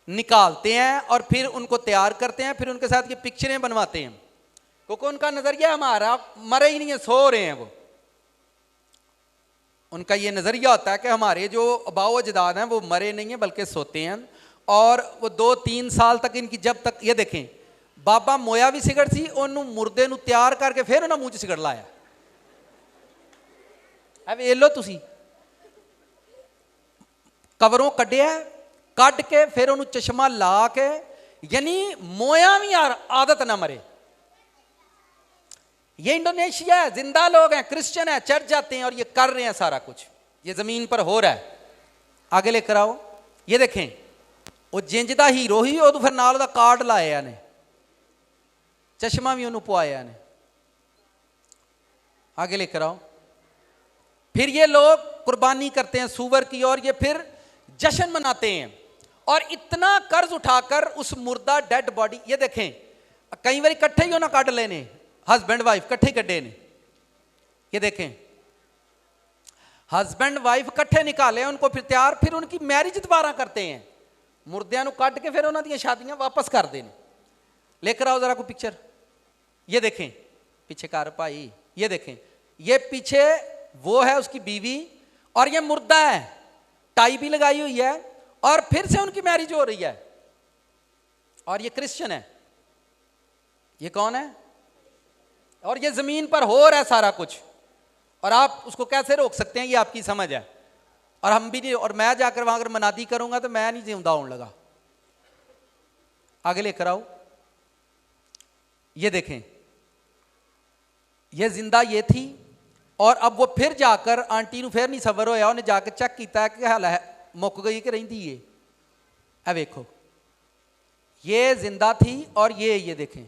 निकालते हैं और फिर उनको तैयार करते हैं, फिर उनके साथ ये पिक्चरें बनवाते हैं, क्योंकि उनका नजरिया हमारा मरे ही नहीं है, सो रहे हैं। वो उनका ये नजरिया होता है कि हमारे जो अबाओ अजदाद हैं वो मरे नहीं हैं बल्कि सोते हैं। और वो 2-3 साल तक इनकी, जब तक, ये देखें, बाबा मोया भी सिगड़ सी, उन्होंने मुर्दे नूं तैयार करके फिर उन्होंने मुंह च सिगड़ लाया। अब ये लो तुसी, कवरों कढ़िया, कढ़ के फिर उन्होंने चश्मा ला के, यानी मोया भी आदत ना मरे। ये इंडोनेशिया है, जिंदा लोग हैं, क्रिश्चियन है, चर्च जाते हैं और ये कर रहे हैं सारा कुछ, ये जमीन पर हो रहा है। आगे लेकर आओ, ये देखें, वो जिंज दा हीरो ही, वो फिर नाल दा कार्ड लाया ने, चश्मा भी उन्होंने पवाया ने। आगे लेकर आओ, फिर ये लोग कुर्बानी करते हैं सूवर की, और ये फिर जश्न मनाते हैं, और इतना कर्ज उठाकर उस मुर्दा डेड बॉडी, ये देखें, कई बार इकट्ठे ही उन्हें काट लेने, हस्बैंड वाइफ कट्ठे कड्डे ने, ये देखें, हस्बैंड वाइफ कट्ठे निकाले उनको, फिर तैयार, फिर उनकी मैरिज दोबारा करते हैं, मुर्दियां कट के फिर उन्होंने शादियां वापस कर देने। लेकर आओ जरा को पिक्चर, ये देखें, पीछे कार भाई, ये देखें, ये पीछे वो है उसकी बीवी, और ये मुर्दा है, टाई भी लगाई हुई है, और फिर से उनकी मैरिज हो रही है, और ये क्रिश्चियन है। ये कौन है? और ये जमीन पर हो रहा है सारा कुछ, और आप उसको कैसे रोक सकते हैं, ये आपकी समझ है। और हम भी नहीं, और मैं जाकर वहां अगर मनादी करूंगा तो मैं नहीं जिंदा होने लगा। आगे लेकर आओ, ये देखें, ये जिंदा ये थी, और अब वो फिर जाकर आंटी ਨੂੰ फिर नहीं सबर होया, उन्हें जाकर चेक किया कि हाल है मुक गई कि रही है। अब देखो, ये जिंदा थी, और ये देखें,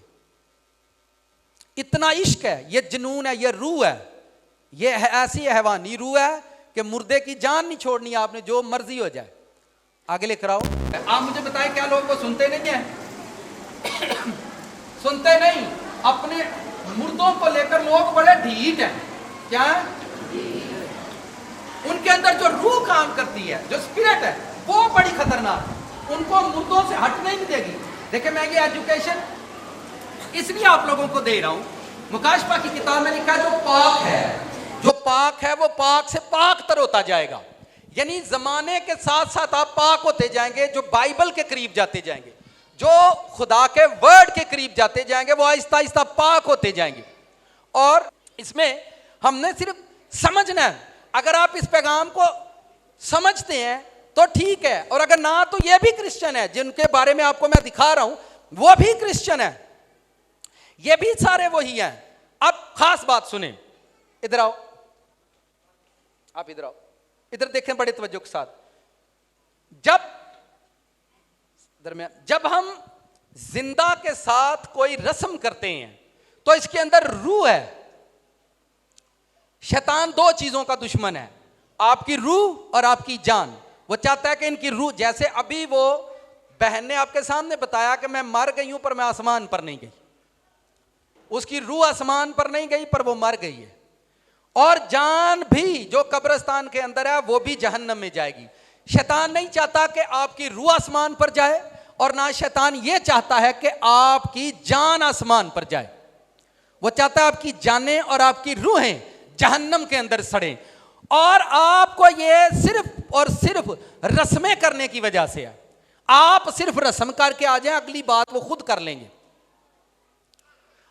इतना इश्क है, ये जुनून है, ये रूह है, ये ऐसी हैवानी रूह है कि मुर्दे की जान नहीं छोड़नी आपने, जो मर्जी हो जाए। आगे लेकर आओ, आप मुझे बताएं, क्या लोग वो सुनते नहीं है? सुनते नहीं। अपने मुर्दों को लेकर लोग बड़े ढीठ हैं। क्या है? उनके अंदर जो रूह काम करती है, जो स्पिरिट है, वो बड़ी खतरनाक, उनको मुर्दों से हटने नहीं देगी। देखिए, मैं ये एजुकेशन इसलिए आप लोगों को दे रहा हूं, मुकाशफा की किताब में लिखा है, जो पाक है, जो पाक है वो पाक से पाक तर होता जाएगा। यानी जमाने के साथ साथ आप पाक होते जाएंगे, जो बाइबल के करीब जाते जाएंगे, जो खुदा के वर्ड के करीब जाते जाएंगे, वो आहिस्ता आहिस्ता पाक होते जाएंगे। और इसमें हमने सिर्फ समझना है। अगर आप इस पैगाम को समझते हैं तो ठीक है, और अगर ना, तो ये भी क्रिश्चियन है, जिनके बारे में आपको मैं दिखा रहा हूं, वो भी क्रिश्चियन है, ये भी सारे वही हैं। अब खास बात सुने, इधर आओ, आप इधर आओ, इधर देखें बड़े तवज्जो के साथ। जब हम जिंदा के साथ कोई रस्म करते हैं तो इसके अंदर रूह है। शैतान दो चीजों का दुश्मन है, आपकी रूह और आपकी जान। वो चाहता है कि इनकी रूह, जैसे अभी वो बहन ने आपके सामने बताया कि मैं मर गई हूं पर मैं आसमान पर नहीं गई, उसकी रूह आसमान पर नहीं गई पर वो मर गई है। और जान भी जो कब्रिस्तान के अंदर है वो भी जहन्नम में जाएगी। शैतान नहीं चाहता कि आपकी रूह आसमान पर जाए और ना शैतान ये चाहता है कि आपकी जान आसमान पर जाए। वो चाहता है आपकी जानें और आपकी रूहें जहन्नम के अंदर सड़ें। और आपको ये सिर्फ और सिर्फ रस्में करने की वजह से है। आप सिर्फ रस्म करके आ जाएं, अगली बात वो खुद कर लेंगे,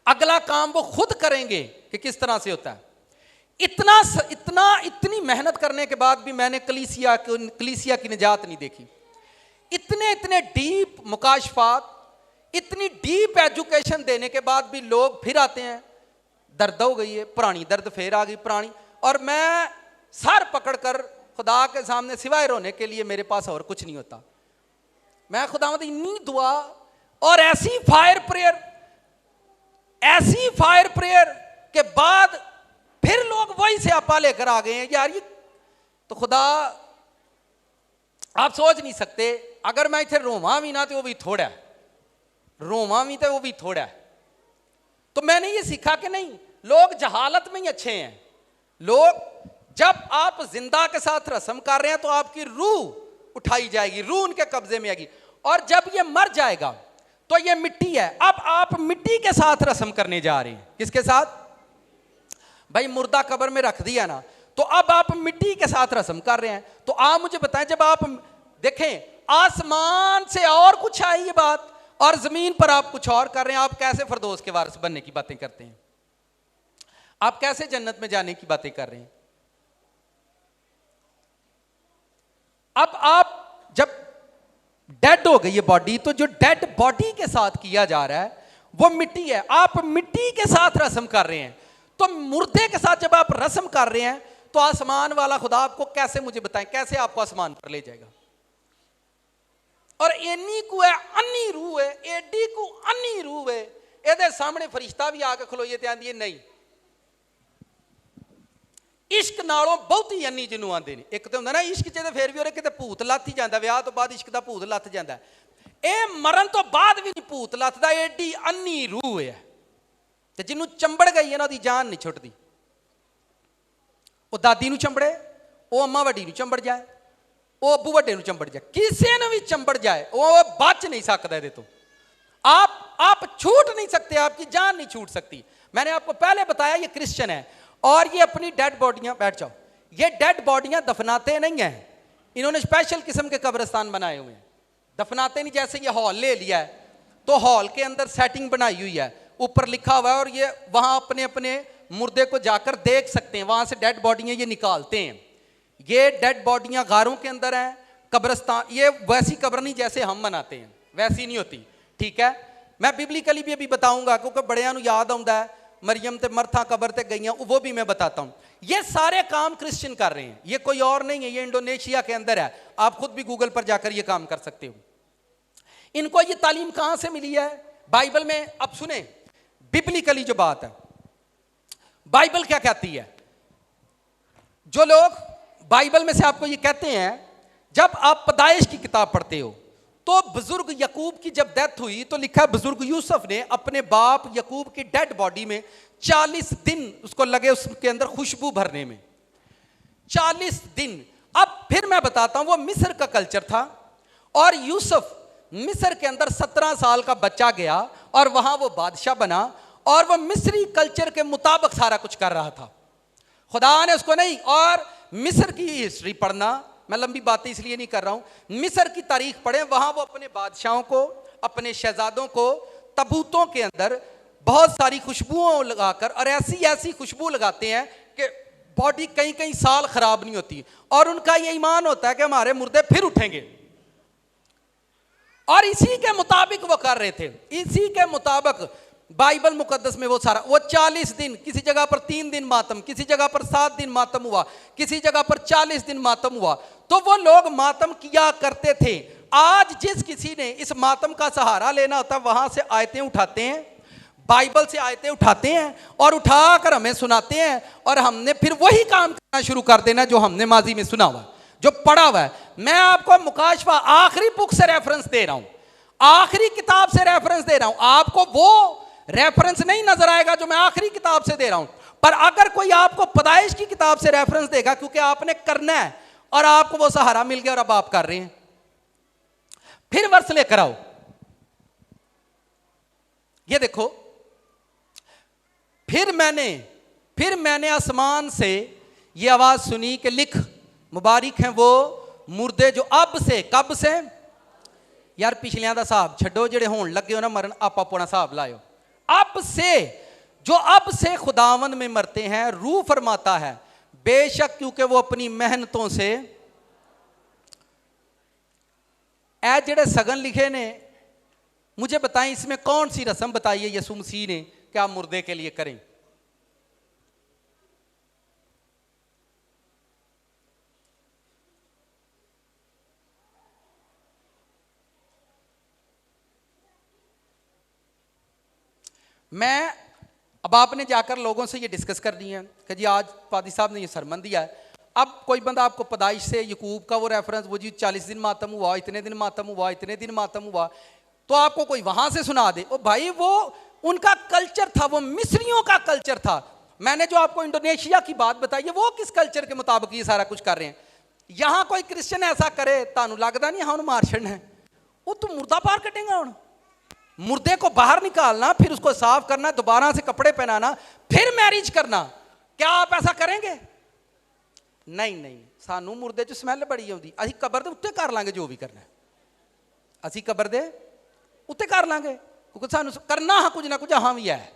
अगला काम वो खुद करेंगे कि किस तरह से होता है। इतनी मेहनत करने के बाद भी मैंने कलीसिया की निजात नहीं देखी। इतने डीप मुकाशफात, इतनी डीप एजुकेशन देने के बाद भी लोग फिर आते हैं, दर्द हो गई है पुरानी, दर्द फिर आ गई पुरानी। और मैं सर पकड़कर खुदा के सामने सिवाय रोने के लिए मेरे पास और कुछ नहीं होता। मैं खुदावंद इतनी दुआ और ऐसी फायर प्रेयर के बाद फिर लोग वही से आपा लेकर आ गए हैं। यार ये तो खुदा, आप सोच नहीं सकते, अगर मैं इतने रोमा भी ना तो वो भी थोड़ा है, रोमा भी तो वो भी थोड़ा है। तो मैंने ये सीखा कि नहीं, लोग जहालत में ही अच्छे हैं। लोग, जब आप जिंदा के साथ रस्म कर रहे हैं तो आपकी रूह उठाई जाएगी, रूह उनके कब्जे में आएगी। और जब ये मर जाएगा तो ये मिट्टी है। अब आप मिट्टी के साथ रस्म करने जा रहे हैं। किसके साथ? भाई मुर्दा कब्र में रख दिया ना, तो अब आप मिट्टी के साथ रस्म कर रहे हैं। तो आप मुझे बताएं, जब आप देखें आसमान से और कुछ आई ये बात और जमीन पर आप कुछ और कर रहे हैं, आप कैसे फरदौस के वारिस बनने की बातें करते हैं? आप कैसे जन्नत में जाने की बातें कर रहे हैं? अब आप जब डेड हो गई है बॉडी, तो जो डेड बॉडी के साथ किया जा रहा है वो मिट्टी है। आप मिट्टी के साथ रस्म कर रहे हैं। तो मुर्दे के साथ जब आप रस्म कर रहे हैं तो आसमान वाला खुदा आपको कैसे, मुझे बताएं, कैसे आपको आसमान पर ले जाएगा? और एनी को है अन्नी रूह है, एडी को अन्नी रूह है। ਇਹਦੇ सामने फरिश्ता भी आके खलोइए ते आंदी है नहीं, इश्क नालों बहुत ही अन्नी जिन्हों आंदे ने। एक तो हुंदा ना इश्क च फिर भी किते भूत लथ ही जांदा, विआह तो बाद इश्क दा भूत लथ जांदा। ਇਹ मरण तो बाद भी नहीं भूत लथदा, एडी अन्नी रूह है ਤੇ ਜਿਹਨੂੰ ਚੰਬੜ ਗਈ ਇਹਨਾਂ ਦੀ ਜਾਨ ਨਹੀਂ ਛੁੱਟਦੀ। ਉਹ ਦਾਦੀ ਨੂੰ ਚੰਬੜੇ, ਉਹ ਅੰਮਾ ਵੱਡੀ ਨੂੰ ਚੰਬੜ ਜਾਏ, ਉਹ ਅੱਬੂ ਵੱਡੇ ਨੂੰ ਚੰਬੜ ਜਾਏ, ਕਿਸੇ ਨੂੰ ਵੀ ਚੰਬੜ ਜਾਏ ਉਹ ਬਚ नहीं सकता ਇਹਦੇ ਤੋਂ। आप छूट नहीं सकते, आपकी जान नहीं छूट सकती। मैंने आपको पहले बताया ये क्रिश्चियन है और ये अपनी डेड बॉडियां, बैठ जाओ, ये डेड बॉडियां दफनाते नहीं हैं। इन्होंने स्पेशल किस्म के कब्रिस्तान बनाए हुए हैं। दफनाते नहीं, जैसे ये हॉल ले लिया है तो हॉल के अंदर सेटिंग बनाई हुई है, ऊपर लिखा हुआ है और ये वहां अपने अपने मुर्दे को जाकर देख सकते हैं, वहां से डेड बॉडियां ये निकालते हैं। ये डेड बॉडियां गारों के अंदर हैं, कब्रिस्तान। ये वैसी कब्र नहीं जैसे हम बनाते हैं, वैसी नहीं होती, ठीक है। मैं बिबलिकली भी अभी बताऊंगा क्योंकि बड़ियां नूं याद आउंदा है, मरियम ते मरथा कब्र ते गईयां, वो भी मैं बताता हूं। ये सारे काम क्रिश्चियन कर रहे हैं, ये कोई और नहीं है, ये इंडोनेशिया के अंदर है। आप खुद भी गूगल पर जाकर ये काम कर सकते हो। इनको ये तालीम कहां से मिली है? बाइबल में। अब सुने बिबलिकली जो बात है, बाइबल क्या कहती है। जो लोग बाइबल में से आपको ये कहते हैं, जब आप पैदाइश की किताब पढ़ते हो तो बुजुर्ग यकूब की जब डेथ हुई तो लिखा है बुजुर्ग यूसुफ ने अपने बाप यकूब की डेड बॉडी में 40 दिन उसको लगे उसके अंदर खुशबू भरने में, 40 दिन। अब फिर मैं बताता हूं, वो मिस्र का कल्चर था और यूसुफ मिस्र के अंदर 17 साल का बच्चा गया और वहां वो बादशाह बना और वो मिस्री कल्चर के मुताबिक सारा कुछ कर रहा था। खुदा ने उसको नहीं। और मिस्र की हिस्ट्री पढ़ना, मैं लंबी बातें इसलिए नहीं कर रहा हूं, मिस्र की तारीख पढ़े, वहां वो अपने बादशाहों को, अपने शहजादों को तबूतों के अंदर बहुत सारी खुशबुओं लगाकर, और ऐसी ऐसी खुशबू लगाते हैं कि बॉडी कई कई साल खराब नहीं होती। और उनका ये ईमान होता है कि हमारे मुर्दे फिर उठेंगे। और इसी के मुताबिक वो कर रहे थे, इसी के मुताबिक बाइबल मुकद्दस में वो सारा, वो 40 दिन, किसी जगह पर 3 दिन मातम, किसी जगह पर 7 दिन मातम हुआ, किसी जगह पर 40 दिन मातम हुआ। तो वो लोग मातम किया करते थे। आज जिस किसी ने इस मातम का सहारा लेना होता है वहां से आयतें उठाते हैं, बाइबल से आयतें उठाते हैं और उठाकर हमें सुनाते हैं, और हमने फिर वही काम करना शुरू कर देना जो हमने माजी में सुना हुआ, जो पढ़ा हुआ है। मैं आपको मुकाशफा आखिरी बुक से रेफरेंस दे रहा हूं, आखिरी किताब से रेफरेंस दे रहा हूं। आपको वो रेफरेंस नहीं नजर आएगा जो मैं आखिरी किताब से दे रहा हूं, पर अगर कोई आपको पैदाइश की किताब से रेफरेंस देगा, क्योंकि आपने करना है और आपको वो सहारा मिल गया और अब आप कर रहे हैं, फिर वर्ष लेकर आओ। ये देखो, फिर मैंने आसमान से ये आवाज सुनी कि लिख, मुबारक हैं वो मुर्दे जो अब से, कब से यार, पिछलियां दा हिसाब छड्डो, जेड़े होण लगे हो ना मरण, आप अपना हिसाब लाओ। अब से, जो अब से खुदावन में मरते हैं, रूह फरमाता है बेशक, क्योंकि वो अपनी मेहनतों से, ऐ जेड़े सगन लिखे ने, मुझे बताएं इसमें कौन सी रस्म बताई है यीशु मसीह ने कि आप मुर्दे के लिए करें? मैं अब आपने जाकर लोगों से ये डिस्कस कर दी है कि जी आज पादी साहब ने ये सरमन दिया है। अब कोई बंदा आपको पैदाइश से यकूब का वो रेफरेंस, वो जी 40 दिन मातम हुआ, इतने दिन मातम हुआ, इतने दिन मातम हुआ, तो आपको कोई वहां से सुना दे, ओ भाई वो उनका कल्चर था, वो मिस्रियों का कल्चर था। मैंने जो आपको इंडोनेशिया की बात बताई है, वो किस कल्चर के मुताबिक ये सारा कुछ कर रहे हैं। यहां कोई क्रिश्चियन ऐसा करे, तानू लगता नहीं हाँ मार्शन है, वो तू मुर्दा पार कटेगा। हूं मुर्दे को बाहर निकालना, फिर उसको साफ करना, दोबारा से कपड़े पहनाना, फिर मैरिज करना, क्या आप ऐसा करेंगे? नहीं, सानू मुर्दे च स्मैल बड़ी आउंदी, असीं कबर दे उत्ते कर लांगे जो भी करना है, असीं कबर दे उत्ते कर लांगे, क्योंकि सानू करना हाँ कुछ ना कुछ हाँ भी है,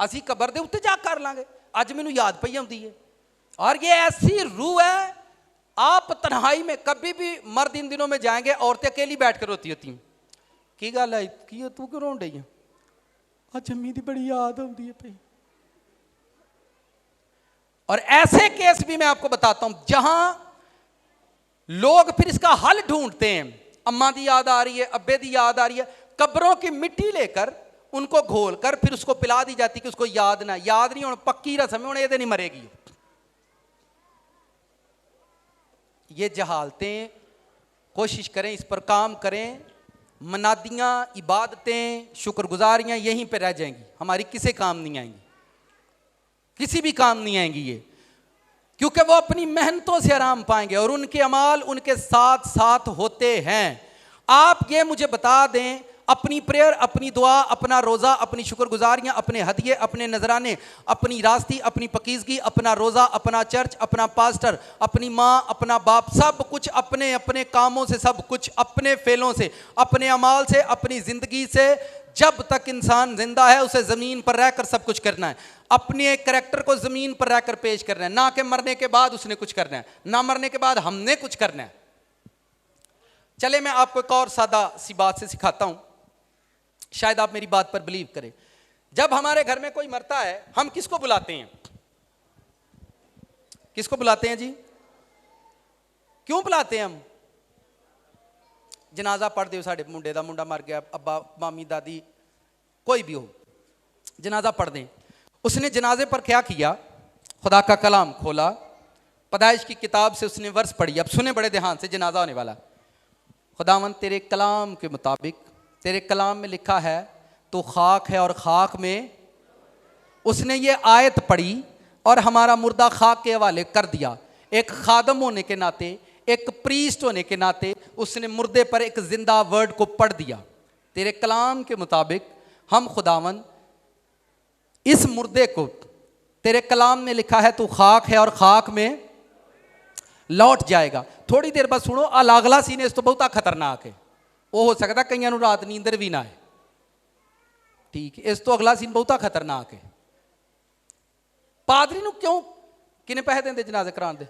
असीं कबर दे उत्ते जा कर लांगे। अज मैनू याद पई आउंदी है, और ये ऐसी रूह है, आप तन्हाई में कभी भी, मर्द इन दिनों में जाएंगे, औरतें अकेली बैठ कर रोती होती हैं, की गल है की तू क्यों रोन डई है? अच्छा अम्मी दी बड़ी याद आती है भाई। और ऐसे केस भी मैं आपको बताता हूं जहां लोग फिर इसका हल ढूंढते हैं, अम्मा दी याद आ रही है, अब्बे दी याद आ रही है, कब्रों की मिट्टी लेकर उनको घोल कर फिर उसको पिला दी जाती कि उसको याद नहीं होना, पक्की रस्म है, ये नहीं मरेगी। ये जहालतें, कोशिश करें इस पर काम करें, मनादियाँ, इबादतें, शुक्रगुजारियाँ यहीं पे रह जाएंगी, हमारी किसी काम नहीं आएंगी, किसी भी काम नहीं आएंगी ये, क्योंकि वो अपनी मेहनतों से आराम पाएंगे और उनके अमाल उनके साथ साथ होते हैं। आप ये मुझे बता दें, अपनी प्रेयर, अपनी दुआ, अपना रोज़ा, अपनी शुक्रगुजारियाँ, अपने हदिये, अपने नजराने, अपनी रास्ती, अपनी पकीज़गी, अपना रोज़ा, अपना चर्च, अपना पास्टर, अपनी माँ, अपना बाप, सब कुछ अपने अपने कामों से, सब कुछ अपने फेलों से, अपने अमाल से, अपनी ज़िंदगी से, जब तक इंसान जिंदा है उसे ज़मीन पर रहकर सब कुछ करना है, अपने कैरेक्टर को ज़मीन पर रहकर पेश करना है, ना कि मरने के बाद उसने कुछ करना है, ना मरने के बाद हमने कुछ करना है। चले मैं आपको एक और सादा सी बात से सिखाता हूँ, शायद आप मेरी बात पर बिलीव करें। जब हमारे घर में कोई मरता है, हम किसको बुलाते हैं? किसको बुलाते हैं जी? क्यों बुलाते हैं हम? जनाजा पढ़ दो, साढ़े मुंडे का मुंडा मर गया, अब्बा मामी दादी कोई भी हो, जनाजा पढ़ दें। उसने जनाजे पर क्या किया? खुदा का कलाम खोला, पैदाइश की किताब से उसने वर्ष पढ़ी। अब सुने बड़े ध्यान से, जनाजा होने वाला। खुदावन तेरे कलाम के मुताबिक, तेरे कलाम में लिखा है तो खाक है और खाक में, उसने ये आयत पढ़ी और हमारा मुर्दा खाक के हवाले कर दिया। एक खादम होने के नाते, एक प्रीस्ट होने के नाते उसने मुर्दे पर एक जिंदा वर्ड को पढ़ दिया। तेरे कलाम के मुताबिक हम खुदावन इस मुर्दे को, तेरे कलाम में लिखा है तो खाक है और खाक में लौट जाएगा। थोड़ी देर बाद सुनो, अगला सीन इस तो बहुत खतरनाक है, वो हो सकता कईयां नूं रात नींदर भी ना है, ठीक है, इस तो अगला सीन बहुत खतरनाक है। पादरी नूं क्यों किने पैसे देंदे जनाजे कराने दे?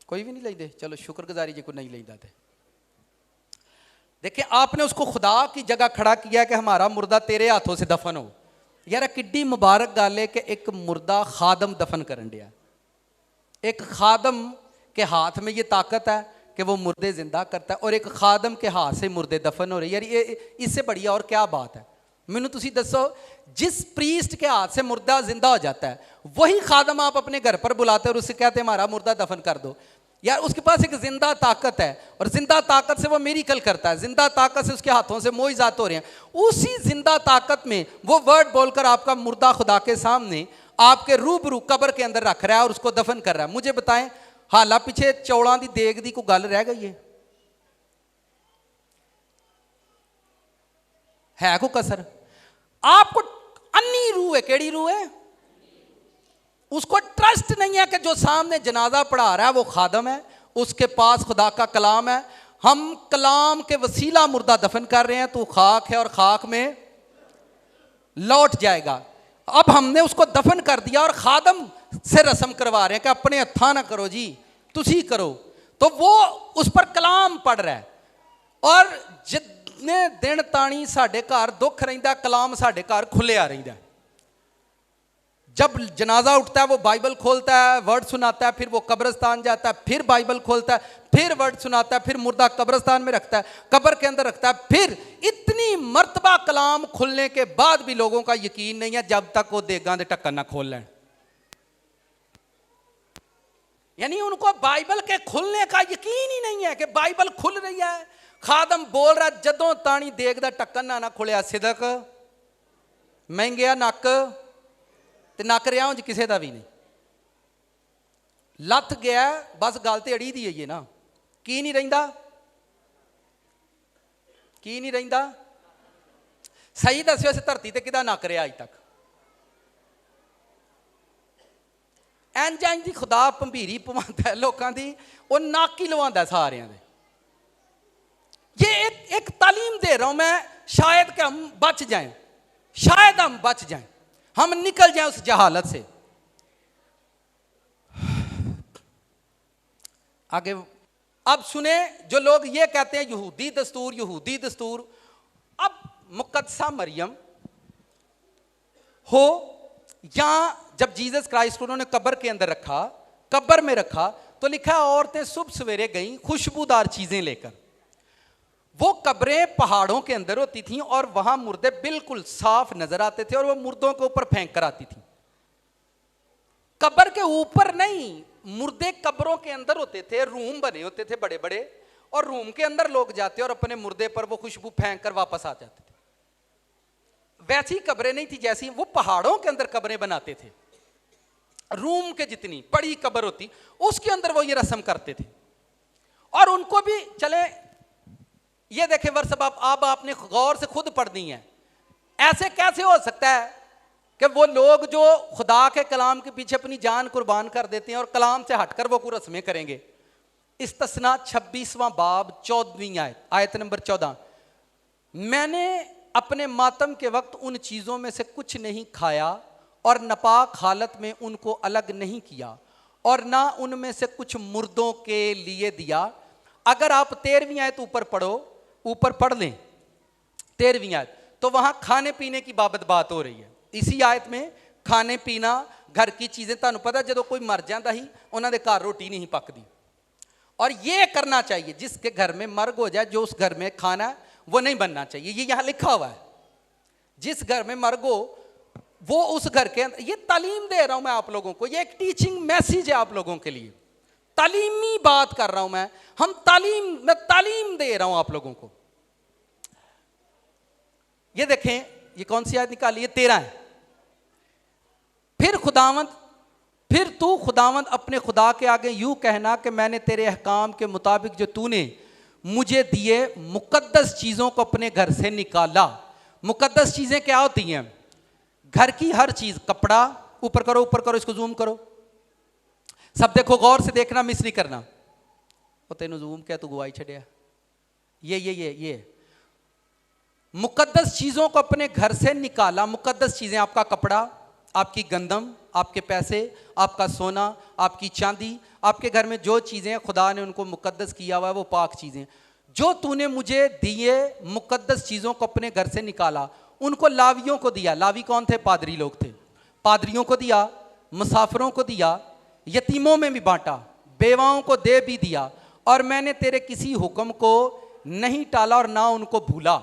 कोई भी नहीं लेंदे, चलो शुक्रगुजारी जी को नहीं लेंदा। देखिए आपने उसको खुदा की जगह खड़ा किया कि हमारा मुर्दा तेरे हाथों से दफन हो। यार किड्डी मुबारक गल है कि एक मुर्दा खादम दफन करन दिया। एक खादम के हाथ में ये ताकत है कि वो मुर्दे जिंदा करता है और एक खादम के हाथ से मुर्दे दफन हो रहे। यार ये इससे बढ़िया और क्या बात है? मैनू तुसी दसो, जिस प्रीस्ट के हाथ से मुर्दा जिंदा हो जाता है वही खादम आप अपने घर पर बुलाते और उससे कहते हैं हमारा मुर्दा दफन कर दो। यार उसके पास एक जिंदा ताकत है और जिंदा ताकत से वो मिरेकल करता है, जिंदा ताकत से उसके हाथों से मोइज़ात हो रहे हैं। उसी जिंदा ताकत में वो वर्ड बोलकर आपका मुर्दा खुदा के सामने आपके रूबरू कब्र के अंदर रख रहा है और उसको दफन कर रहा है। मुझे बताएं, हाला पिछे चौड़ां दी देग दी कोई गल रह गई है कोई कसर? आपको अन्नी रूह है, केड़ी रूह है? उसको ट्रस्ट नहीं है कि जो सामने जनाजा पढ़ा रहा है वो खादम है, उसके पास खुदा का कलाम है। हम कलाम के वसीला मुर्दा दफन कर रहे हैं, तो खाक है और खाक में लौट जाएगा। अब हमने उसको दफन कर दिया और खादम से रस्म करवा रहे हैं कि अपने हत्था ना करो जी, तुसी करो। तो वो उस पर कलाम पढ़ रहा है और जितने दिन ताणी साडे घर दुख रहिंदा, कलाम साडे घर खुलिया रहिंदा। जब जनाजा उठता है वो बाइबल खोलता है, वर्ड सुनाता है, फिर वो कब्रिस्तान जाता है, फिर बाइबल खोलता है, फिर वर्ड सुनाता है, फिर मुर्दा कब्रिस्तान में रखता है, कब्र के अंदर रखता है। फिर इतनी मर्तबा कलाम खुलने के बाद भी लोगों का यकीन नहीं है जब तक वो देगां दे ढक्कन ना खोल लें। यानी उनको बाइबल के खुलने का यकीन ही नहीं है कि बाइबल खुल रही है। खादम बोल रहा जदों ताणी देग दा ढक्कन ना खुलिया सिदक महंगिया नक ते नक रहा उंज किसी का भी नहीं, लथ गया बस गल तो अड़ी दी है ना। की नहीं रहिंदा, की नहीं रहिंदा? सही दस्यो इस धरती ते किदा नक रहा अज तक? इंज इंज दी खुदा भंभीरी पवांदा है लोगों की, वो नक ही लवांदा सारियां दे। ये एक तालीम दे रहा हूं मैं, शायद कि हम बच जाएं, शायद हम बच जाएं, हम निकल जाएं उस जहालत से। आगे अब सुने, जो लोग ये कहते हैं यहूदी दस्तूर, यहूदी दस्तूर। अब मुकद्दसा मरियम हो या जब जीसस क्राइस्ट को उन्होंने कब्र के अंदर रखा, कब्र में रखा, तो लिखा औरतें सुबह सवेरे गईं खुशबूदार चीजें लेकर। वो कब्रें पहाड़ों के अंदर होती थीं और वहां मुर्दे बिल्कुल साफ नजर आते थे और वो मुर्दों के ऊपर फेंक कर आती थी। कब्र के ऊपर नहीं, मुर्दे कब्रों के अंदर होते थे, रूम बने होते थे बड़े बड़े, और रूम के अंदर लोग जाते और अपने मुर्दे पर वो खुशबू फेंक कर वापस आ जाते थे। वैसी कब्रें नहीं थी जैसी वो पहाड़ों के अंदर कब्रें बनाते थे। रूम के जितनी बड़ी कब्र होती उसके अंदर वो ये रस्म करते थे। और उनको भी चले, ये देखे वर्ष अब आपने गौर से खुद पढ़नी है। ऐसे कैसे हो सकता है कि वो लोग जो खुदा के कलाम के पीछे अपनी जान कुर्बान कर देते हैं और कलाम से हटकर वो कोई रस्में करेंगे? इस्तिस्ना 26वां बाब 14वीं आयत नंबर 14, मैंने अपने मातम के वक्त उन चीज़ों में से कुछ नहीं खाया और नापाक हालत में उनको अलग नहीं किया और ना उनमें से कुछ मुर्दों के लिए दिया। अगर आप 13वीं आयत ऊपर पढ़ो, ऊपर पढ़ लें 13वीं आयत, तो वहां खाने पीने की बाबत बात हो रही है। इसी आयत में खाने पीना, घर की चीजें, तुहानू पता जो कोई मर जाता ही उन्होंने घर रोटी नहीं पकती। और ये करना चाहिए जिसके घर में मर्ग हो जाए, जो उस घर में खाना है वो नहीं बनना चाहिए। ये यहां लिखा हुआ है, जिस घर में मर्ग हो वो उस घर के अंदर। ये तालीम दे रहा हूं मैं आप लोगों को, ये एक टीचिंग मैसेज है आप लोगों के लिए, तालीमी बात कर रहा हूं मैं। मैं तालीम दे रहा हूं आप लोगों को। ये देखें, ये कौन सी आयत निकाली है? 13 है। फिर तू खुदावंद अपने खुदा के आगे यूं कहना कि मैंने तेरे अहकाम के मुताबिक जो तूने मुझे दिए मुकद्दस चीजों को अपने घर से निकाला। मुकद्दस चीजें क्या होती हैं? घर की हर चीज, कपड़ा, ऊपर करो, ऊपर करो, इसको जूम करो, सब देखो, गौर से देखना, मिस नहीं करना। वो तेनू जूम क्या, तू गवाई छड़िया। ये मुकद्दस चीजों को अपने घर से निकाला। मुकद्दस चीजें आपका कपड़ा, आपकी गंदम, आपके पैसे, आपका सोना, आपकी चांदी, आपके घर में जो चीजें खुदा ने उनको मुकद्दस किया हुआ है वो पाक चीजें जो तूने मुझे दिए। मुकद्दस चीजों को अपने घर से निकाला, उनको लावियों को दिया। लावी कौन थे? पादरी लोग थे। पादरियों को दिया, मुसाफिरों को दिया, यतीमों में भी बांटा, बेवाओं को दे भी दिया और मैंने तेरे किसी हुक्म को नहीं टाला और ना उनको भूला।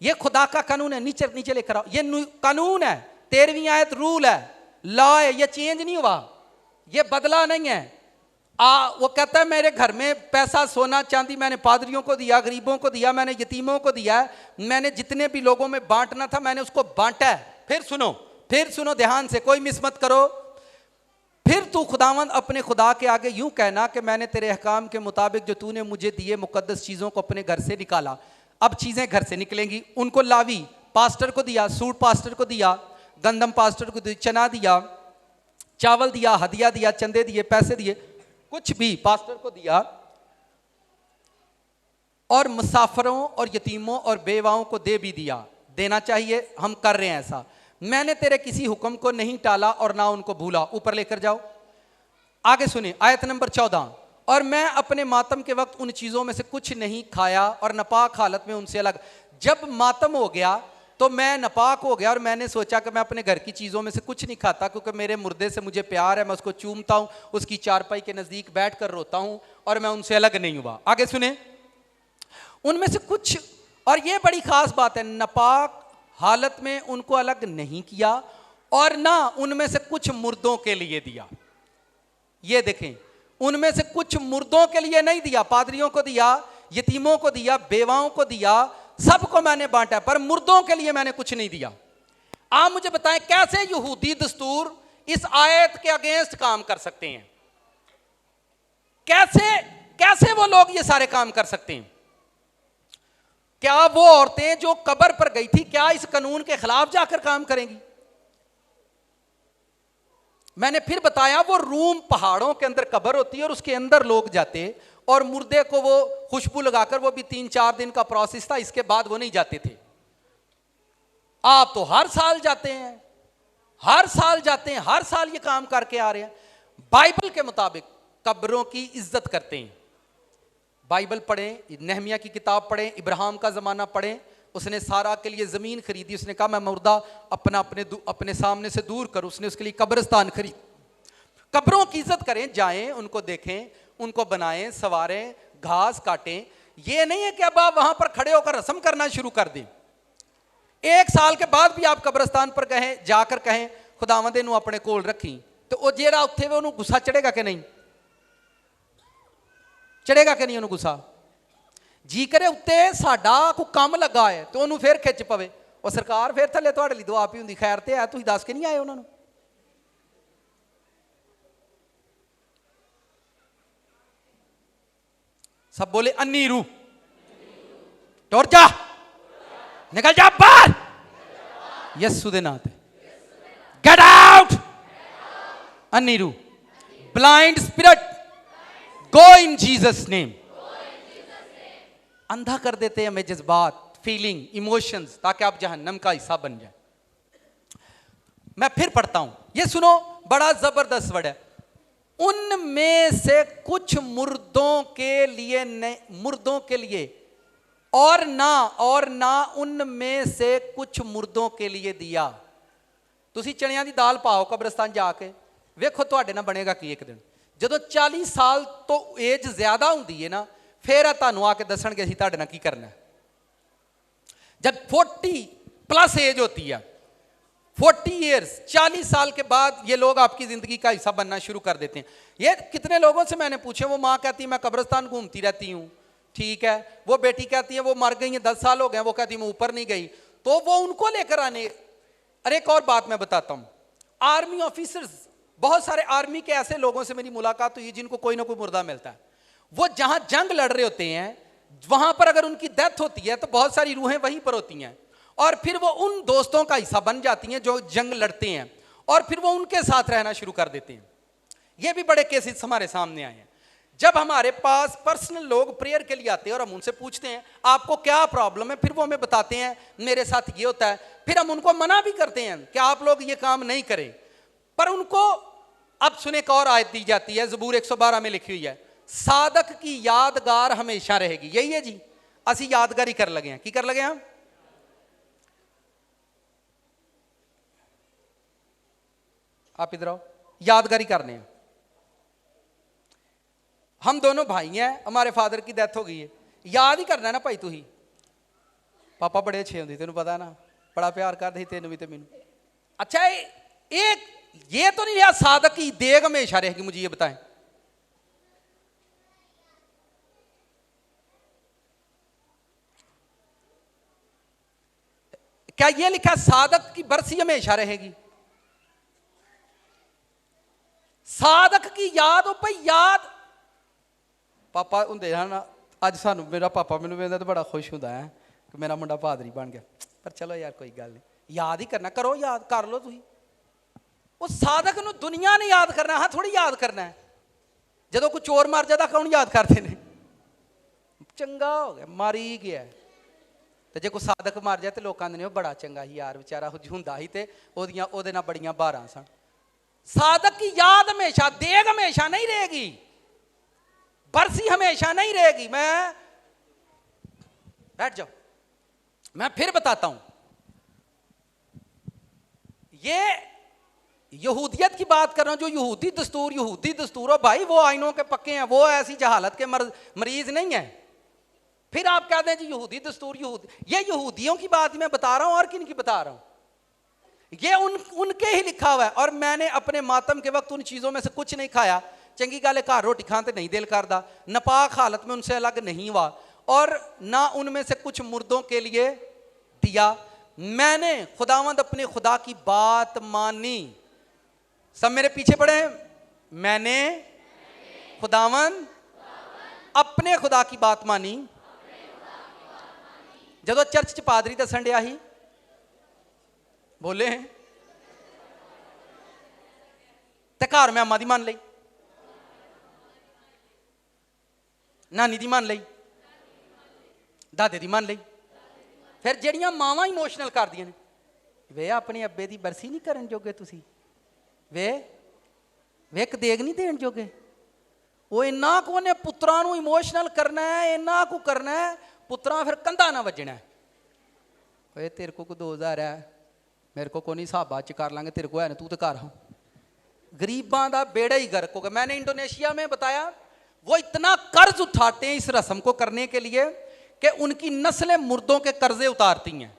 ये खुदा का कानून है, नीचे नीचे लेकर आओ, ये कानून है, 13वीं आयत रूल है, लॉ है, ये चेंज नहीं हुआ, ये बदला नहीं है। वो कहता है मेरे घर में पैसा सोना चांदी मैंने पादरियों को दिया, गरीबों को दिया, मैंने यतीमों को दिया, मैंने जितने भी लोगों में बांटना था मैंने उसको बांटा है। फिर सुनो ध्यान से, कोई मिस मत करो। फिर तू खुदावंद अपने खुदा के आगे यूं कहना कि मैंने तेरे अहकाम के मुताबिक जो तूने मुझे दिए मुकद्दस चीज़ों को अपने घर से निकाला। अब चीज़ें घर से निकलेंगी, उनको लावी, पास्टर को दिया, सूट पास्टर को दिया, गंदम पास्टर को दिया, चना दिया, चावल दिया, हदिया दिया, चंदे दिए, पैसे दिए, कुछ भी पास्टर को दिया, और मुसाफरों और यतीमों और बेवाओं को दे भी दिया। देना चाहिए, हम कर रहे हैं ऐसा। मैंने तेरे किसी हुक्म को नहीं टाला और ना उनको भूला। ऊपर लेकर जाओ, आगे सुनिए आयत नंबर 14। और मैं अपने मातम के वक्त उन चीज़ों में से कुछ नहीं खाया और नापाक हालत में उनसे अलग। जब मातम हो गया तो मैं नापाक हो गया और मैंने सोचा कि मैं अपने घर की चीज़ों में से कुछ नहीं खाता, क्योंकि मेरे मुर्दे से मुझे प्यार है, मैं उसको चूमता हूँ, उसकी चारपाई के नज़दीक बैठ कर रोता हूँ, और मैं उनसे अलग नहीं हुआ। आगे सुने, उनमें से कुछ, और ये बड़ी खास बात है, नापाक हालत में उनको अलग नहीं किया और ना उनमें से कुछ मुर्दों के लिए दिया। ये देखें, उनमें से कुछ मुर्दों के लिए नहीं दिया, पादरियों को दिया, यतीमों को दिया, बेवाओं को दिया, सबको मैंने बांटा, पर मुर्दों के लिए मैंने कुछ नहीं दिया। आप मुझे बताएं कैसे यहूदी दस्तूर इस आयत के अगेंस्ट काम कर सकते हैं? कैसे वो लोग ये सारे काम कर सकते हैं? क्या वो औरतें जो कब्र पर गई थी, क्या इस कानून के खिलाफ जाकर काम करेंगी? मैंने फिर बताया, वो रूम पहाड़ों के अंदर कब्र होती है और उसके अंदर लोग जाते और मुर्दे को वो खुशबू लगाकर, वो भी 3-4 दिन का प्रोसेस था, इसके बाद वो नहीं जाते थे। आप तो हर साल जाते हैं, हर साल ये काम करके आ रहे हैं। बाइबल के मुताबिक कब्रों की इज्जत करते हैं। बाइबल पढ़ें, नेहमिया की किताब पढ़ें, इब्राहिम का ज़माना पढ़ें, उसने सारा के लिए ज़मीन खरीदी, उसने कहा मैं मुर्दा अपने सामने से दूर करूं, उसने उसके लिए कब्रिस्तान खरीद। कब्रों की इज्जत करें, जाएं, उनको देखें, उनको बनाएं, सवारें, घास काटें। ये नहीं है कि अब आप वहां पर खड़े होकर रस्म करना शुरू कर दें। 1 साल के बाद भी आप कब्रिस्तान पर कहें, जाकर कहें खुदावंदे नूं अपने कोल रखी, तो वो जेड़ा उत्थे वे उन्होंने गुस्सा चढ़ेगा कि नहीं? चढ़ेगा कि नहीं? उन्होंने गुस्सा जी करे उत्ते साडा को काम लगा है तो उन्होंने फिर खिंच पवे, और सरकार फिर थले तुहाडे लई दुआ भी हुंदी, खैर ते है, तुसीं दस के नहीं आए उन्होंने। सब बोले अन्नी रू, टुर जा, निकल जा बाहर, यस्सु दे नाम ते, गेट आउट, अन्नी रू, ब्लाइंड स्पिरिट, गो इन जीसस नेम। अंधा कर देते हैं हमें जज्बात, फीलिंग, इमोशंस, ताकि आप जहन्नम का हिस्सा बन जाए। मैं फिर पढ़ता हूं, ये सुनो, बड़ा जबरदस्त वर्ड है। उनमें से कुछ मुर्दों के लिए और ना उनमें से कुछ मुर्दों के लिए दिया। तुसी चणियां दी दाल पाओ कब्रिस्तान जाके, वेखो तुहाडे नाल बनेगा की एक दिन। ਜਦੋਂ 40 साल तो एज ज्यादा होंगी है ना, फिर तुहानू आके दसणगे असीं तुहाडे नाल की करना। जब 40+ एज होती है, 40 ईयर्स, 40 साल के बाद ये लोग आपकी जिंदगी का हिस्सा बनना शुरू कर देते हैं। ये कितने लोगों से मैंने पूछे, वो माँ कहती है मैं कब्रिस्तान घूमती रहती हूँ, ठीक है, वो बेटी कहती है वो मर गई है, 10 साल हो गए, वो कहती है मैं ऊपर नहीं गई, तो वो उनको लेकर आने। अरे एक और बात मैं बताता हूँ, आर्मी ऑफिसर्स, बहुत सारे आर्मी के ऐसे लोगों से मेरी मुलाकात हुई जिनको कोई ना कोई मुर्दा मिलता है। वो जहां जंग लड़ रहे होते हैं, वहां पर अगर उनकी डेथ होती है तो बहुत सारी रूहें वहीं पर होती हैं, और फिर वो उन दोस्तों का हिस्सा बन जाती हैं जो जंग लड़ते हैं, और फिर वो उनके साथ रहना शुरू कर देते हैं। ये भी बड़े केसेस हमारे सामने आए हैं। जब हमारे पास पर्सनल लोग प्रेयर के लिए आते हैं और हम उनसे पूछते हैं आपको क्या प्रॉब्लम है, फिर वो हमें बताते हैं मेरे साथ ये होता है, फिर हम उनको मना भी करते हैं कि आप लोग ये काम नहीं करें, पर उनको अब सुने एक और आयत दी जाती है, ज़बूर 112 में लिखी हुई है, सादक की यादगार हमेशा रहेगी। यही है जी, असी यादगारी कर लगे हैं। की कर लगे हम? आप इधर आओ, यादगारी करने हैं हम दोनों भाई हैं, हमारे फादर की डेथ हो गई है, याद ही करना ना भाई तू ही। पापा बड़े अच्छे होंगे, तेन पता ना, बड़ा प्यार करते तेन भी तो मैनू। अच्छा एक ये तो नहीं रहा साधक की देग हमेशा रहेगी, मुझे ये बताएं। क्या ये लिखा साधक की बरसी हमेशा रहेगी? साधक की याद हो भाई, याद पापा होंगे हैं ना, अज सानू मेरा पापा मैनू वेंदा तो बड़ा खुश होंदा है कि मेरा मुंडा पादरी बन गया। पर चलो यार कोई गल नहीं, याद ही करना, करो याद कर लो तुम। उस साधक नू दुनिया ने याद करना, हाँ थोड़ी याद करना है। जदों कोई चोर मर जाता कौन याद करते हैं? चंगा हो गया, मारी ही गया। तो जे कोई साधक मर जाए तो लोग कहते हैं बड़ा चंगा ही यार, बेचारा हुंदा ही ते ओहदे नाल बड़ियां बारां सन। साधक की याद हमेशा, देग हमेशा नहीं रहेगी, बरसी हमेशा नहीं रहेगी। मैं बैठ जाओ, मैं फिर बताता हूं। ये यहूदियत की बात कर रहा हूं, जो यहूदी दस्तूर हो भाई, वो आइनों के पक्के हैं, वो ऐसी जहालत के मरीज नहीं है। फिर आप कहते हैं जी यहूदी दस्तूर, ये यहूदियों की बात मैं बता रहा हूं, और किन की बता रहा हूं? ये उनके ही लिखा हुआ है। और मैंने अपने मातम के वक्त उन चीज़ों में से कुछ नहीं खाया। चंगी गल है, घर रोटी खाते नहीं दिल करता, नपाक हालत में उनसे अलग नहीं हुआ, और ना उनमें से कुछ मुर्दों के लिए दिया। मैंने खुदावंद अपने खुदा की बात मानी। सब मेरे पीछे पड़े। मैंने खुदावंद अपने खुदा की बात मानी। जदों चर्च च पादरी दसन डिया ही, बोले ते घर मैं अम्मा दी मान लई, नानी दी मान लई, दादे दी मान लई। फिर जड़ियां मावां इमोशनल कर दियां ने, वे अपने अब्बे दी बरसी नहीं करन जोगे, तुसी वे एक देग नहीं देन जोगे। वो इन्ना को ने पुत्रां नूं इमोशनल करना है, इन्ना को करना है, पुत्रां फिर कंधा ना वजना है। ओए तेरे को 2000 है, मेरे को नहीं, हिसाबा च कर लांगे, तेरे को है ना, तू तो कर। हाँ, गरीबां दा बेड़ा ही गर्क हो गया। मैंने इंडोनेशिया में बताया, वो इतना कर्ज उठाते हैं इस रस्म को करने के लिए कि उनकी नस्लें मुर्दों के कर्जे उतारती हैं।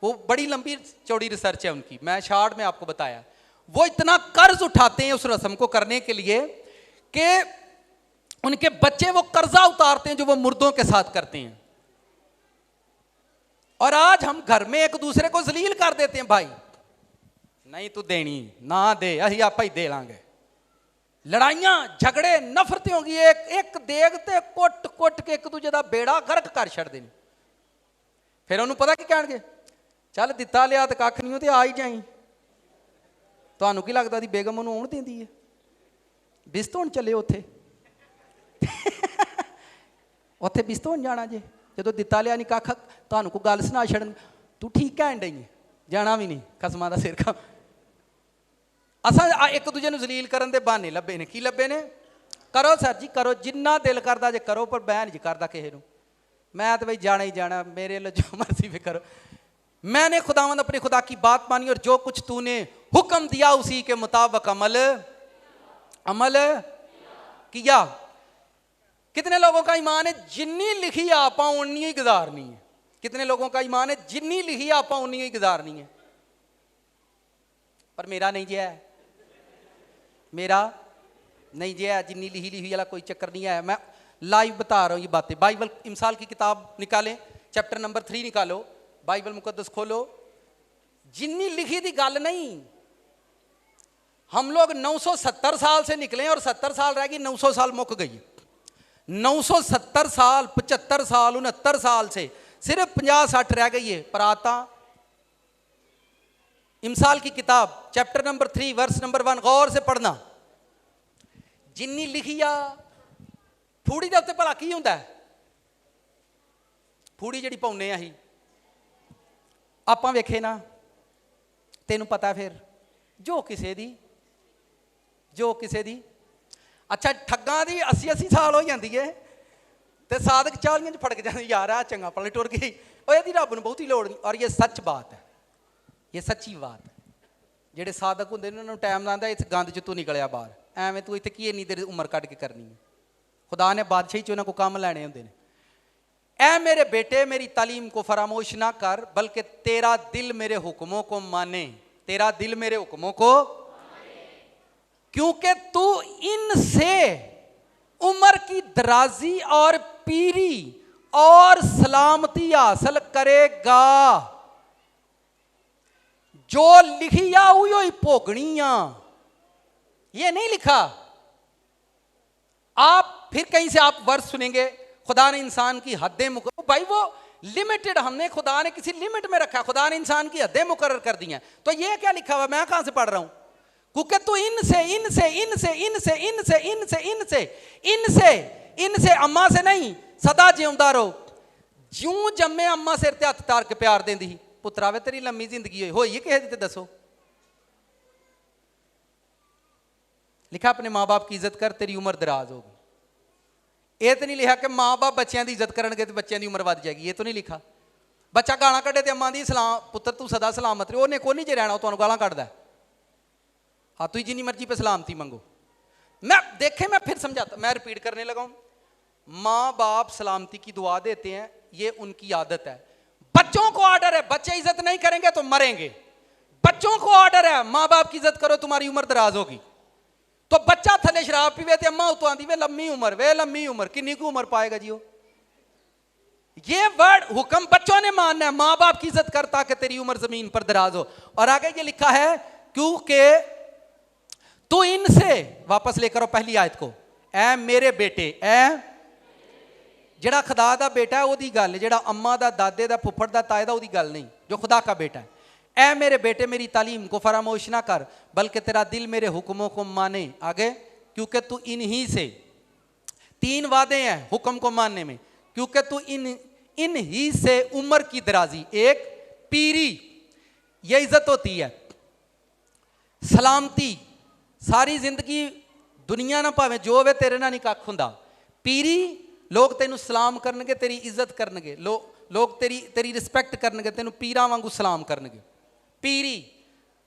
वो बड़ी लंबी चौड़ी रिसर्च है उनकी, मैं शॉर्ट में आपको बताया। वो इतना कर्ज उठाते हैं उस रस्म को करने के लिए कि उनके बच्चे वो कर्जा उतारते हैं जो वो मुर्दों के साथ करते हैं। और आज हम घर में एक दूसरे को जलील कर देते हैं, भाई नहीं तू देनी ना दे, अही आप ही दे लांगे। लड़ाइयां झगड़े नफरतें होगी, एक देग ते कुट कुट के एक दूजे का बेड़ा गर्क कर छड़ देनी। फिर उन्होंने पता की कहणगे, चल दिता लिया तो कख नहीं, तो आ ही जाई। तुहानू की लगता दी बेगम उन्होंने आउण देंदी है? बिस्त होण चले उत्थे उत्थे बिस्त होण जाना जे, जो दिता लिया नहीं कख, तुहानू कोई गल सुना छड़न, तू ठीक कहण डई है, जाना भी नहीं, खसमां दा सिर खा। असां एक दूजे नूं जलील करन दे बहाने लभे ने। की लभे ने? करो सर जी करो, जिन्ना दिल करदा जे करो, पर बहन नहीं करदा किसे नूं। मैं तो भाई जाना ही जाना, मेरे लिए जो मर्जी भी करो। मैंने खुदावंद अपने खुदा की बात मानी, और जो कुछ तूने हुक्म दिया उसी के मुताबिक अमल किया। कितने लोगों का ईमान है जिन्नी लिखी आपा उन्नी ही गुजारनी है? कितने लोगों का ईमान है जिन्नी लिखी आपा उन्नी ही गुजारनी है? पर मेरा नहीं है, मेरा नहीं है, जिन्नी लिखी वाला कोई चक्कर नहीं है। मैं लाइव बता रहा हूँ ये बातें। बाइबल इमसाल की किताब निकालें, चैप्टर नंबर 3 निकालो, बाइबल मुकद्दस खोलो। जिन्नी लिखी थी गल नहीं। हम लोग 970 साल से निकले और 70 साल रह गई, 900 साल मुक गई। 970 साल, 75 साल, 69 साल से सिर्फ 50-60 रह गई है। पर आता इमसाल की किताब चैप्टर नंबर 3 वर्स नंबर 1 गौर से पढ़ना। जिन्नी लिखी आ फूड़ी दे उत्ते भला की हुंदा है? फूड़ी जिहड़ी पाउने असीं आपां वेखे ना, तैनूं पता फिर जो किसे दी अच्छा ठग्गां दी 80-80 साल हो जाती है, तो साधक 40 फड़क जाते, यार आ चंगा पल टुर गई, और यदि रब नूं बहुती लोड़ नहीं। और ये सच बात है, ये सच्ची बात है। जिहड़े साधक हुंदे ने उन्हां नूं टाइम लांदा, इस गंद च तू निकलिया बाहर, एवें तू इत्थे की इन्नी देर उम्र कढ के करनी है। खुदा ने बादशाही च उन्हां को काम लैने होंदे ने। ऐ मेरे बेटे मेरी तालीम को फरामोश ना कर, बल्कि तेरा दिल मेरे हुक्मों को माने, तेरा दिल मेरे हुक्मों को, क्योंकि तू इनसे उम्र की दराजी और पीरी और सलामती हासिल करेगा। जो लिखिया हुई भोगनियां, ये नहीं लिखा। आप फिर कहीं से आप वर्ष सुनेंगे खुदा ने इंसान की हदें मुकर्रर, भाई वो लिमिटेड, हमने खुदा ने किसी लिमिट में रखा, खुदा ने इंसान की हदें मुकर्रर कर दी हैं। तो ये क्या लिखा हुआ, मैं कहां से पढ़ रहा हूं? क्योंकि तू इनसे इनसे इनसे इनसे इनसे इनसे इनसे इनसे इनसे अम्मा से नहीं सदा जिउंदा रहो। ज्यों जम्मे अम्मा सिर ते हत्थ तार के प्यार देंदी ही, पुत्रा वे तेरी लंबी जिंदगी होई है किसे दी ते दसो। लिखा अपने माँ बाप की इज्जत कर तेरी उम्र दराज होगी। ये तो नहीं लिखा कि माँ बाप बच्चों की इज्जत करेंगे तो बच्चों की उम्र बढ़ जाएगी, ये तो नहीं लिखा। बच्चा गाला कटे तो अम्मा दी सलाम, पुत्र तू सदा सलामत रहे, उन्हें को नहीं जे रहना, वो गाला कटदा। हाँ तुम जिनी मर्जी पे सलामती मंगो। मैं देखे, मैं फिर समझाता, मैं रिपीट करने लगा हूं। माँ बाप सलामती की दुआ देते हैं, ये उनकी आदत है। बच्चों को ऑर्डर है, बच्चे इज्जत नहीं करेंगे तो मरेंगे। बच्चों को ऑर्डर है माँ बाप की इज्जत करो तुम्हारी उम्र दराज होगी। तो बच्चा थले शराब पीवे ते अम्मा उतो आंदी वे लम्मी उम्र किन्नी की उम्र पाएगा जी वो। ये वर्ड हुक्म बच्चों ने मानना है, माँ बाप की इज्जत कर ताकि तेरी उम्र जमीन पर दराज हो। और आगे ये लिखा है क्योंकि तू इनसे, वापस लेकर आओ पहली आयत को, ऐ मेरे बेटे, ऐ जेड़ा खुदा दा बेटा है ओदी गल, जेड़ा अम्मा दा दादे दा फुफड़ दा ताए दा ओदी गल नहीं, जो खुदा का बेटा है। ऐ मेरे बेटे मेरी तालीम को फरामोश ना कर, बल्कि तेरा दिल मेरे हुक्मों को माने। आगे क्योंकि तू इन्हीं से, तीन वादे हैं हुक्म को मानने में, क्योंकि तू इन ही से उम्र की दराजी, एक पीरी, ये इज्जत होती है, सलामती, सारी जिंदगी दुनिया ना भावे जो वे तेरे ना नहीं कख हुंदा। पीरी, लोग तेनू सलाम करनगे, तेरी इज्जत करनगे, लोग तेरी रिस्पेक्ट करनगे, तेनू पीरा वांगू सलाम करनगे, पीरी।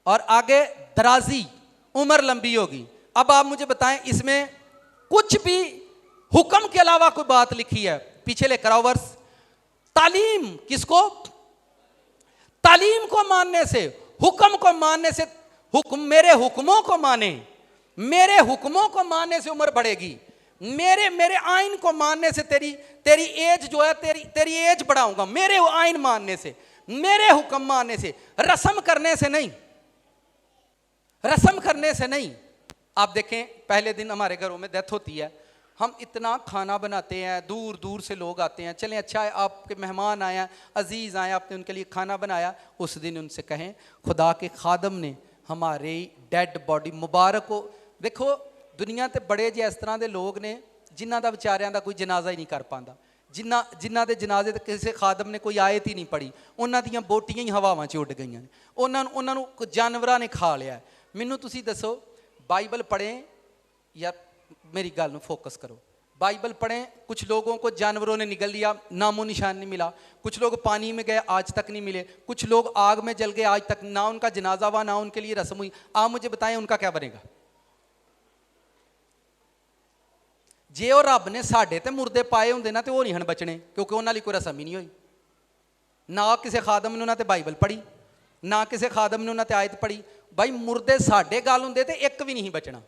और आगे दराजी, उम्र लंबी होगी। अब आप मुझे बताएं इसमें कुछ भी हुक्म के अलावा कोई बात लिखी है? पीछे लेकर आओ वर्ष। तालीम किसको? तालीम को मानने से, हुक्म को मानने से, हुक्म मेरे हुक्मों को माने, मेरे हुक्मों को मानने से उम्र बढ़ेगी। मेरे आइन को मानने से तेरी एज जो है, तेरी एज बढ़ाऊंगा, मेरे आइन मानने से, मेरे हुक्म मानने से, रस्म करने से नहीं, रस्म करने से नहीं। आप देखें पहले दिन हमारे घरों में डेथ होती है, हम इतना खाना बनाते हैं, दूर दूर से लोग आते हैं, चलें अच्छा है आपके मेहमान आए हैं, अजीज़ आए, आपने उनके लिए खाना बनाया, उस दिन उनसे कहें खुदा के खादम ने हमारी डेड बॉडी मुबारक हो। देखो दुनिया ते बड़े जे इस तरह के लोग ने जिन्हों का बेचारियां का कोई जनाजा ही नहीं कर पाता, जिन्हों के जनाजे ते किसी खादम ने कोई आयत ही नहीं पढ़ी, उन्हों दी बोटियां ही हवावां च उड़ गई, उन्होंने जानवरां ने खा लिया। मैनू तुसी दसो बाइबल पढ़ें या मेरी गल नूं फोकस करो, बाइबल पढ़ें, कुछ लोगों को जानवरों ने निगल लिया, नामो निशान नहीं मिला, कुछ लोग पानी में गए आज तक नहीं मिले, कुछ लोग आग में जल गए आज तक ना उनका जनाजा हुआ ना उनके लिए रस्म हुई। आप मुझे बताएं उनका क्या बनेगा? जे वो रब ने साढ़े ते मुर्दे पाए होंदे ना तो वो नहीं हन बचने, क्योंकि उन्होंने कोई रस्म ही नहीं हुई। ना किसी खादम ने उन्होंने बाइबल पढ़ी, ना किसी खादम ने उन्होंने आयत पढ़ी। भाई मुर्दे साढ़े गल होंदे ते एक भी नहीं बचना,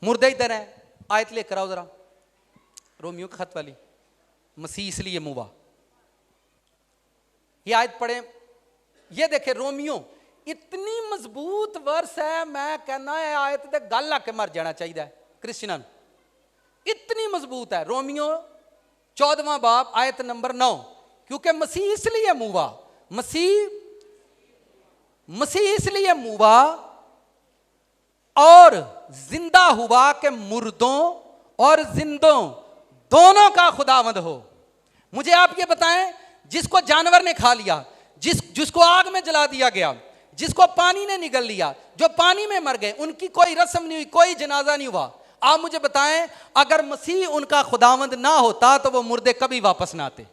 मुर्दे इधर है। आयत लेकर आओ जरा, रोमियो के खत वाली, मसीह इसलिए मुवा, ये आयत पढ़े। ये देखे रोमियो, इतनी मजबूत वर्स है, मैं कहना है आयत दे गल लाके मर जाना चाहिए क्रिश्चियन, इतनी मजबूत है। रोमियो 14वां बाब आयत नंबर 9, क्योंकि मसीह इसलिए मुवा, मसीह इसलिए मुवा और जिंदा हुआ कि मुर्दों और जिंदों दोनों का खुदावंद हो। मुझे आप ये बताएं, जिसको जानवर ने खा लिया, जिसको आग में जला दिया गया, जिसको पानी ने निगल लिया, जो पानी में मर गए, उनकी कोई रस्म नहीं हुई, कोई जनाजा नहीं हुआ। आप मुझे बताएं अगर मसीह उनका खुदावंद ना होता तो वो मुर्दे कभी वापस ना आते।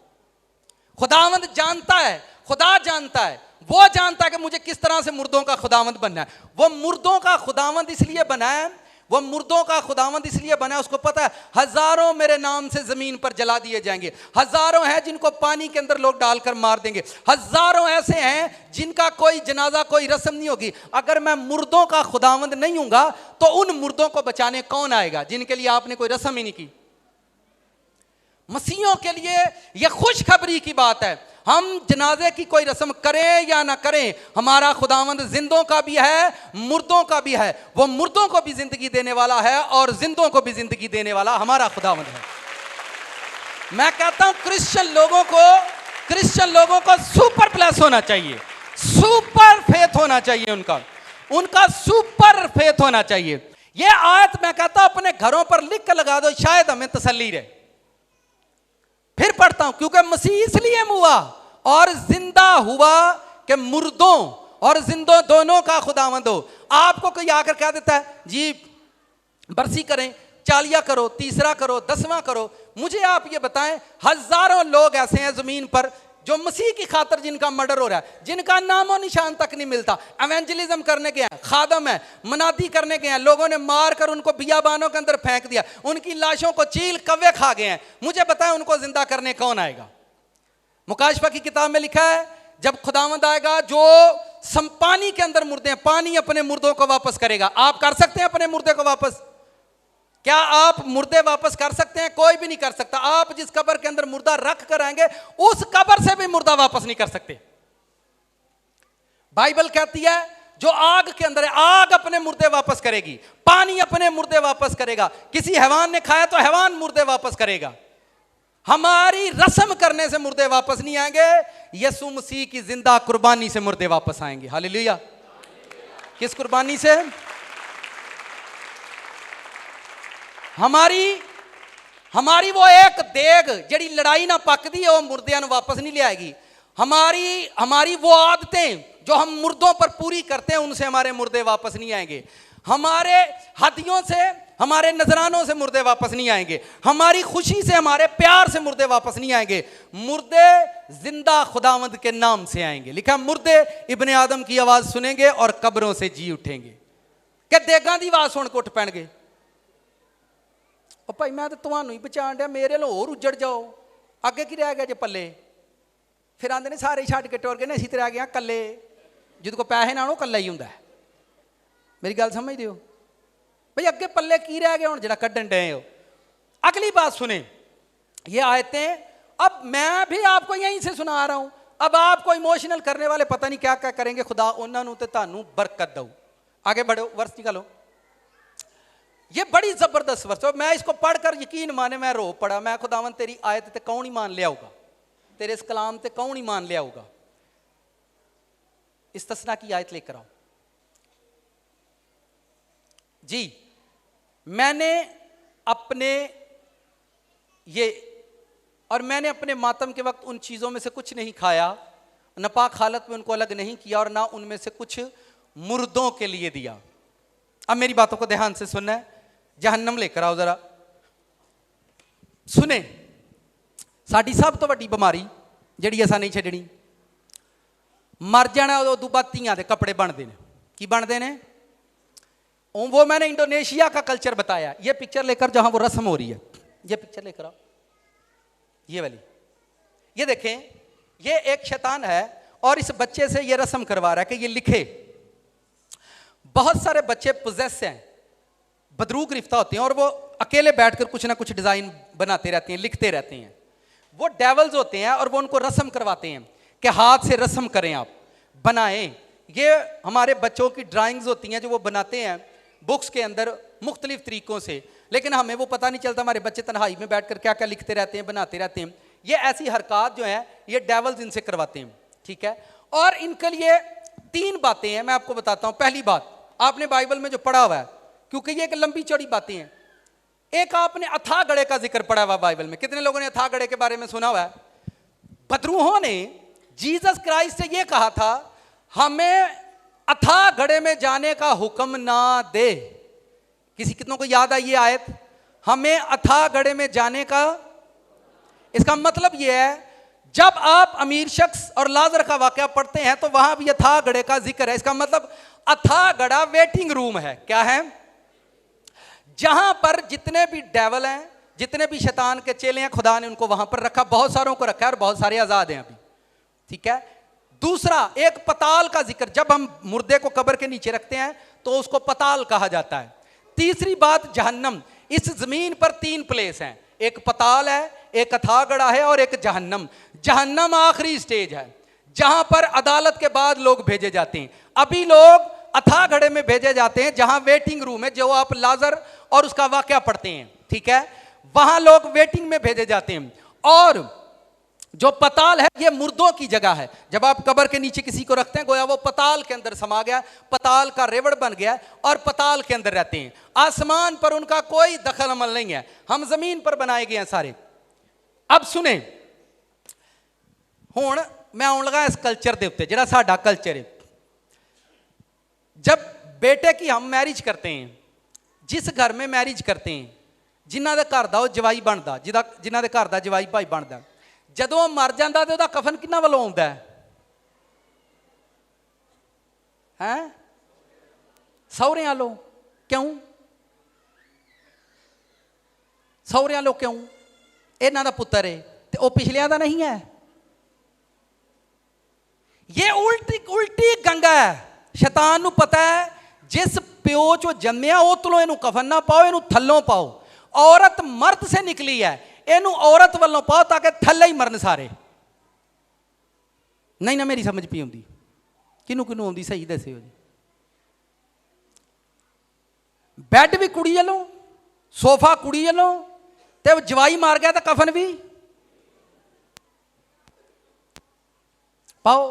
खुदावंद जानता है, खुदा जानता है, वो जानता है कि मुझे किस तरह से मुर्दों का खुदावंद बनना है। वो मुर्दों का खुदावंद इसलिए बना है, वो मुर्दों का खुदावंद इसलिए बना है, उसको पता है हजारों मेरे नाम से जमीन पर जला दिए जाएंगे, हजारों हैं जिनको पानी के अंदर लोग डालकर मार देंगे, हजारों ऐसे हैं जिनका कोई जनाजा कोई रस्म नहीं होगी। अगर मैं मुर्दों का खुदावंद नहीं हूंगा तो उन मुर्दों को बचाने कौन आएगा जिनके लिए आपने कोई रस्म ही नहीं की। मसीहों के लिए यह खुशखबरी की बात है, हम जनाजे की कोई रस्म करें या ना करें, हमारा खुदावंद जिंदों का भी है मुर्दों का भी है। वो मुर्दों को भी जिंदगी देने वाला है और जिंदों को भी जिंदगी देने वाला हमारा खुदावंद है। मैं कहता हूं क्रिश्चियन लोगों को सुपर प्लस होना चाहिए, सुपर फेथ होना चाहिए, उनका सुपर फेथ होना चाहिए। यह आयत मैं कहता हूं अपने घरों पर लिख कर लगा दो, शायद हमें तसल्ली रहे। फिर पढ़ता हूं, क्योंकि मसीह इसलिए हुआ और जिंदा हुआ कि मुर्दों और जिंदों दोनों का खुदावंद हो। आपको कोई आकर कह देता है जी बरसी करें, चालिया करो, तीसरा करो, 10वां करो, मुझे आप ये बताएं हजारों लोग ऐसे हैं जमीन पर जो मसीह की खातिर जिनका मर्डर हो रहा है, जिनका नामो निशान तक नहीं मिलता। एवेंजलिज्म करने गए हैं, खादम है, मनादी करने गए हैं, लोगों ने मार कर उनको बियाबानों के अंदर फेंक दिया, उनकी लाशों को चील कव्वे खा गए हैं। मुझे बताएं उनको जिंदा करने कौन आएगा? मुकाशफा की किताब में लिखा है जब खुदावंद आएगा जो पानी के अंदर मुर्दे हैं, पानी अपने मुर्दों को वापस करेगा। आप कर सकते हैं अपने मुर्दे को वापस? क्या आप मुर्दे वापस कर सकते हैं? कोई भी नहीं कर सकता। आप जिस कब्र के अंदर मुर्दा रख कर आएंगे उस कब्र से भी मुर्दा वापस नहीं कर सकते। बाइबल कहती है जो आग के अंदर है, आग अपने मुर्दे वापस करेगी, पानी अपने मुर्दे वापस करेगा, किसी हैवान ने खाया तो हैवान मुर्दे वापस करेगा। हमारी रस्म करने से मुर्दे वापस नहीं आएंगे, यीशु मसीह की जिंदा कुर्बानी से मुर्दे वापस आएंगे। हालेलुया। किस कुर्बानी से? हमारी वो एक देग जड़ी लड़ाई ना पकदी है वो मुर्दियां वापस नहीं ले आएगी। हमारी वो आदतें जो हम मुर्दों पर पूरी करते हैं उनसे हमारे मुर्दे वापस नहीं आएंगे। हमारे हदियों से, हमारे नजरानों से मुर्दे वापस नहीं आएंगे। हमारी खुशी से, हमारे प्यार से मुर्दे वापस नहीं आएंगे। मुर्दे जिंदा खुदावंद के नाम से आएंगे। लिखा मुर्दे इब्ने आदम की आवाज सुनेंगे और कब्रों से जी उठेंगे। क्या देगा दी आवाज सुन के उठ पैणगे? भाई मैं तो ਤੁਹਾਨੂੰ ही बचा दिया, मेरे लो और उजड़ जाओ, अगे की रह गया जे पल्ले। फिर आंदे ने सारे छड़ के टुर गए ने, ਅਸੀਂ ਤੇ रह गए कल्ले। जिद को पैसे ना कल्ला ही हुंदा है। मेरी गल समझदे हो भाई? अगे पल्ले की रह गया हुण जेड़ा कड्ढन डे हो? अगली बात सुने, ये आयतें अब मैं भी आपको यहीं से सुना रहा हूं। अब आपको इमोशनल करने वाले पता नहीं क्या क्या करेंगे, खुदा उन्होंने ते तुहानू बरकत दऊ। आगे बढ़ो, वर्ष निकालो। ये बड़ी जबरदस्त वर्ष है, मैं इसको पढ़कर यकीन माने मैं रो पड़ा। मैं खुदावन तेरी आयत ते कौन ही मान लिया होगा, तेरे इस कलाम ते कौन ही मान लिया होगा। इस्तिस्ना की आयत लेकर आओ जी। मैंने अपने मातम के वक्त उन चीजों में से कुछ नहीं खाया, नापाक हालत में उनको अलग नहीं किया और ना उनमें से कुछ मुर्दों के लिए दिया। अब मेरी बातों को ध्यान से सुनना है, जहन्नम लेकर आओ जरा सुने। साडी सब तो वड्डी बीमारी जिहड़ी असां नहीं छड्डणी, मर जाना उदों बाद धीआं दे कपड़े बनते हैं। की बनते हैं? वो मैंने इंडोनेशिया का कल्चर बताया। ये पिक्चर लेकर, जहां वो रस्म हो रही है, ये पिक्चर लेकर आओ, ये वाली। ये देखें, ये एक शैतान है और इस बच्चे से ये रस्म करवा रहा है कि ये लिखे। बहुत सारे बच्चे पोजेस हैं, बदरू गिरफ्ता होते हैं और वो अकेले बैठकर कुछ ना कुछ डिजाइन बनाते रहते हैं, लिखते रहते हैं। वो डेवल्स होते हैं और वो उनको रस्म करवाते हैं कि हाथ से रस्म करें, आप बनाएं। ये हमारे बच्चों की ड्राइंग्स होती हैं जो वो बनाते हैं बुक्स के अंदर मुख्तलिफ तरीकों से, लेकिन हमें वो पता नहीं चलता हमारे बच्चे तन्हाई में बैठकर क्या क्या लिखते रहते हैं, बनाते रहते हैं। ये ऐसी हरकत जो है ये डेवल्स इनसे करवाते हैं, ठीक है। और इनके लिए 3 बातें हैं, मैं आपको बताता हूं। पहली बात, आपने बाइबल में जो पढ़ा हुआ है, क्योंकि ये एक लंबी चौड़ी बातें हैं। एक आपने अथाह गढ़े का जिक्र पढ़ा हुआ बाइबल में। कितने लोगों ने अथाह गढ़े के बारे में सुना हुआ है? बदरूहों ने जीसस क्राइस्ट से ये कहा था, हमें अथाह गढ़े में जाने का हुक्म ना दे। कितनों को याद आई ये आयत? हमें अथाह गढ़े में जाने का, इसका मतलब यह है जब आप अमीर शख्स और लाजर का वाकया पढ़ते हैं तो वहां भी अथाह गढ़े का जिक्र है। इसका मतलब अथाह गढ़ा वेटिंग रूम है। क्या है? जहां पर जितने भी डेवल हैं, जितने भी शैतान के चेले हैं, खुदा ने उनको वहां पर रखा, बहुत सारों को रखा है और बहुत सारे आजाद हैं अभी, ठीक है। दूसरा, एक पताल का जिक्र, जब हम मुर्दे को कब्र के नीचे रखते हैं तो उसको पताल कहा जाता है। तीसरी बात, जहन्नम। इस जमीन पर 3 प्लेस हैं, एक पताल है, एक अथागढ़ा है और एक जहन्नम। जहन्नम आखिरी स्टेज है जहां पर अदालत के बाद लोग भेजे जाते हैं। अभी लोग अथागढ़े में भेजे जाते हैं जहां वेटिंग रूम है, जो आप लाजर और उसका वाकया पढ़ते हैं, ठीक है, वहां लोग वेटिंग में भेजे जाते हैं। और जो पताल है ये मुर्दों की जगह है। जब आप कब्र के नीचे किसी को रखते हैं, गोया वो पताल के अंदर समा गया, पताल का रेवड़ बन गया और पताल के अंदर रहते हैं। आसमान पर उनका कोई दखल अमल नहीं है, हम जमीन पर बनाए गए हैं सारे। अब सुने, हुण मैं आउण लगा इस कल्चर के उत्ते, जिहड़ा साडा कल्चर है। जब बेटे की हम मैरिज करते हैं, जिस घर में मैरिज करते हैं, जिन्हां दे घर दा जवाई बनदा, जिन्हां दे घर दा जवाई भाई बनदा, जदों मर जाता तो कफन किन्हां वालों आउंदा है? सहुरे वालों। क्यों? सहुरे वालों क्यों? इन्हां दा पुत्तर है ते ओह पिछलियां दा नहीं है। ये उल्टी गंगा है। शैतान नूं पता है जिस प्यो चो जन्मिया उतलों इनू कफन ना पाओ, इनू थल्लों पाओ। औरत मर्द से निकली है, इनू औरत वालों पाओ ताकि थल्ले ही मरन सारे। नहीं ना मेरी समझ पी आउंदी? किनू किनू आउंदी सही दस्सिओ जी। बैड भी कुड़ी वालों, सोफा कुड़ी वालों, ते जवाई मार गया तो कफन भी पाओ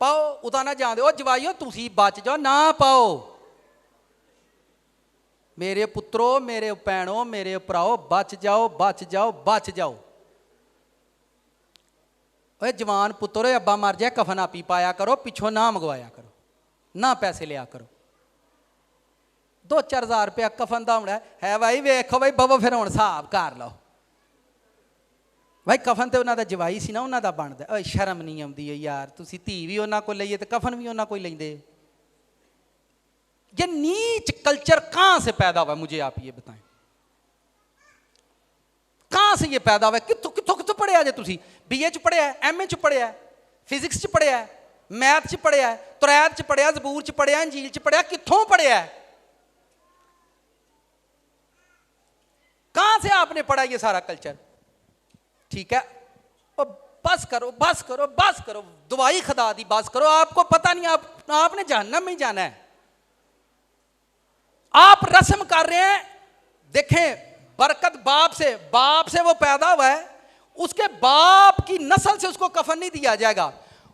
पाओ। उदा ना जान दो जवाईओ, तुसी बच जाओ, ना पाओ। मेरे पुत्रों, मेरे भैनों, मेरे भराओ, बच जाओ बच जाओ बच जाओ। ओए जवान पुत्रो, अब्बा मर जाए कफन आप ही पाया करो, पिछों ना मंगवाया करो, ना पैसे लिया करो। 2-4 हज़ार रुपया कफन का होना है भाई। वेखो भाई बबो, फिर हुण हिसाब कर लो भाई। कफन तो उन्होंने जवाई सी ना, उन्होंने बनता। ओए शर्म नहीं आती है यार, तुसी धी भी उन्होंने को लईए तो कफन भी उन्होंने को लेंदे। ये नीच कल्चर कहां से पैदा हुआ, मुझे आप ये बताएं, कहां से ये पैदा हुआ? कितों कितों कितों पढ़िया जे तुसी? BA च पढ़िया है, MA च पढ़िया है, फिजिक्स च पढ़िया है, मैथ च पढ़िया है, तुरैत च पढ़िया, जबूर च पढ़िया, इंजील च पढ़िया, कितों पढ़िया है? कहां से आपने पढ़ा ये सारा कल्चर? ठीक है, बस करो बस करो बस करो, दवाई खुदा दी बस करो। आपको पता नहीं, आपने जहन्नम में ही जाना है। आप रस्म कर रहे हैं। देखें, बरकत बाप से वो पैदा हुआ है, उसके बाप की नस्ल से उसको कफन नहीं दिया जाएगा।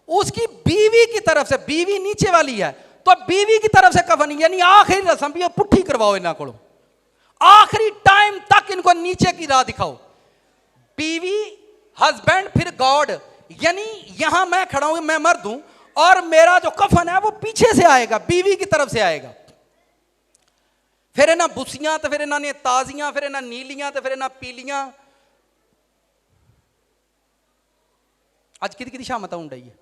उसकी बीवी की तरफ से, बीवी नीचे वाली है तो बीवी की तरफ से कफन, यानी आखिरी रस्म भी पुट्ठी करवाओ इन्हों को, आखिरी टाइम तक इनको नीचे की राह दिखाओ। बीवी, हस्बैंड, फिर गॉड। यानी यहां मैं खड़ा हूं, मैं मर्द हूं और मेरा जो कफन है वो पीछे से आएगा, बीवी की तरफ से आएगा। फिर इन्हें बुसियां, तो फिर इन्होंने ताजियां, फिर इन्हें नीलियां, तो फिर इन्हें पीलियां। अज कि शामत आउं डई है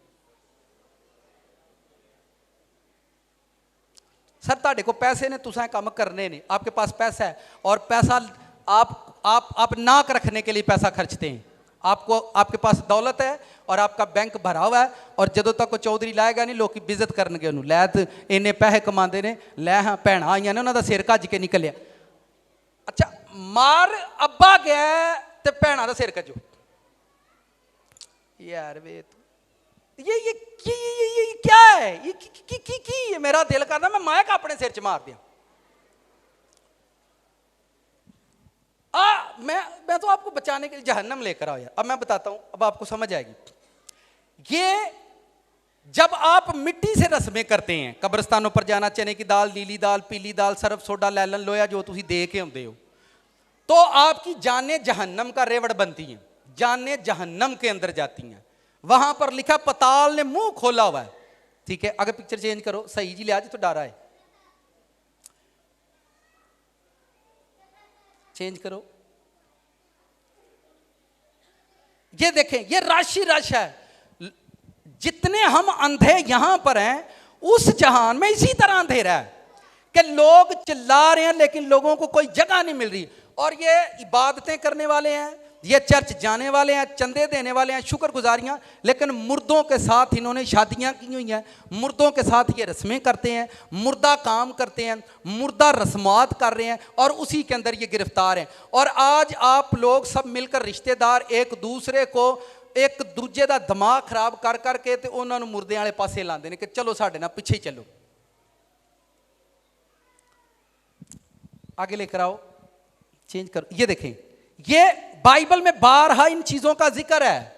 सर, तुहाडे को पैसे ने, तुसां काम करने ने, आपके पास पैसा है और पैसा आप नाक रखने के लिए पैसा खर्चते हैं। आपको, आपके पास दौलत है और आपका बैंक भरा हुआ है, और जदों तक वो चौधरी लाएगा नहीं लोग बेइज्जत करनगे उन्होंने। लै तो इन्ने पैसे कमाते ने, लै हाँ भैन आईयां ने, उन्होंने सिर कज के निकलिया। अच्छा, मार अब्बा गया तो भैन का सिर कजो यार। वे ये क्या है? ये मेरा दिल करता मैं मायक अपने सिर च मार दिया। मैं तो आपको बचाने के लिए जहन्नम लेकर आया। अब मैं बताता हूं, अब आपको समझ आएगी। ये जब आप मिट्टी से रस्में करते हैं, कब्रिस्तानों पर जाना, चने की दाल, नीली दाल, पीली दाल, सरफ, सोडा, लैलन, लोया, जो तुसी दे के आउंदे हो, तो आपकी जाने जहन्नम का रेवड़ बनती हैं, जाने जहन्नम के अंदर जाती हैं। वहां पर लिखा पताल ने मुंह खोला हुआ है। ठीक है, अगर पिक्चर चेंज करो, सही जी लिया जी, तो डरा है, चेंज करो। ये देखें, ये राशि रश है। जितने हम अंधे यहां पर हैं, उस जहान में इसी तरह अंधेरा है कि लोग चिल्ला रहे हैं लेकिन लोगों को कोई जगह नहीं मिल रही। और ये इबादतें करने वाले हैं, ये चर्च जाने वाले हैं, चंदे देने वाले हैं, शुक्रगुजारियां, लेकिन मुर्दों के साथ इन्होंने शादियां की हुई हैं, मुर्दों के साथ ये रस्में करते हैं, मुर्दा काम करते हैं, मुर्दा रस्मात कर रहे हैं और उसी के अंदर ये गिरफ्तार हैं। और आज आप लोग सब मिलकर रिश्तेदार एक दूसरे को एक दूजे का दिमाग खराब कर करके ते उन्होंने मुर्दे वाले पासे लाते हैं कि चलो साढ़े नाल पिछे ही चलो। आगे लेकर आओ, चेंज करो। ये देखें, ये बाइबल में बारहा इन चीजों का जिक्र है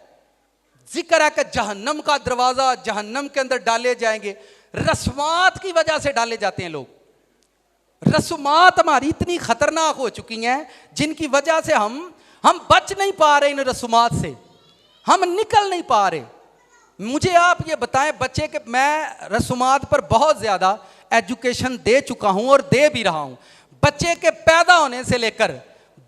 कि जहन्नम का दरवाजा, जहन्नम के अंदर डाले जाएंगे। रस्मात की वजह से डाले जाते हैं लोग। रस्मात हमारी इतनी खतरनाक हो चुकी हैं जिनकी वजह से हम बच नहीं पा रहे, इन रस्मात से हम निकल नहीं पा रहे। मुझे आप ये बताएं, बच्चे के मैं रस्मात पर बहुत ज्यादा एजुकेशन दे चुका हूं और दे भी रहा हूं। बच्चे के पैदा होने से लेकर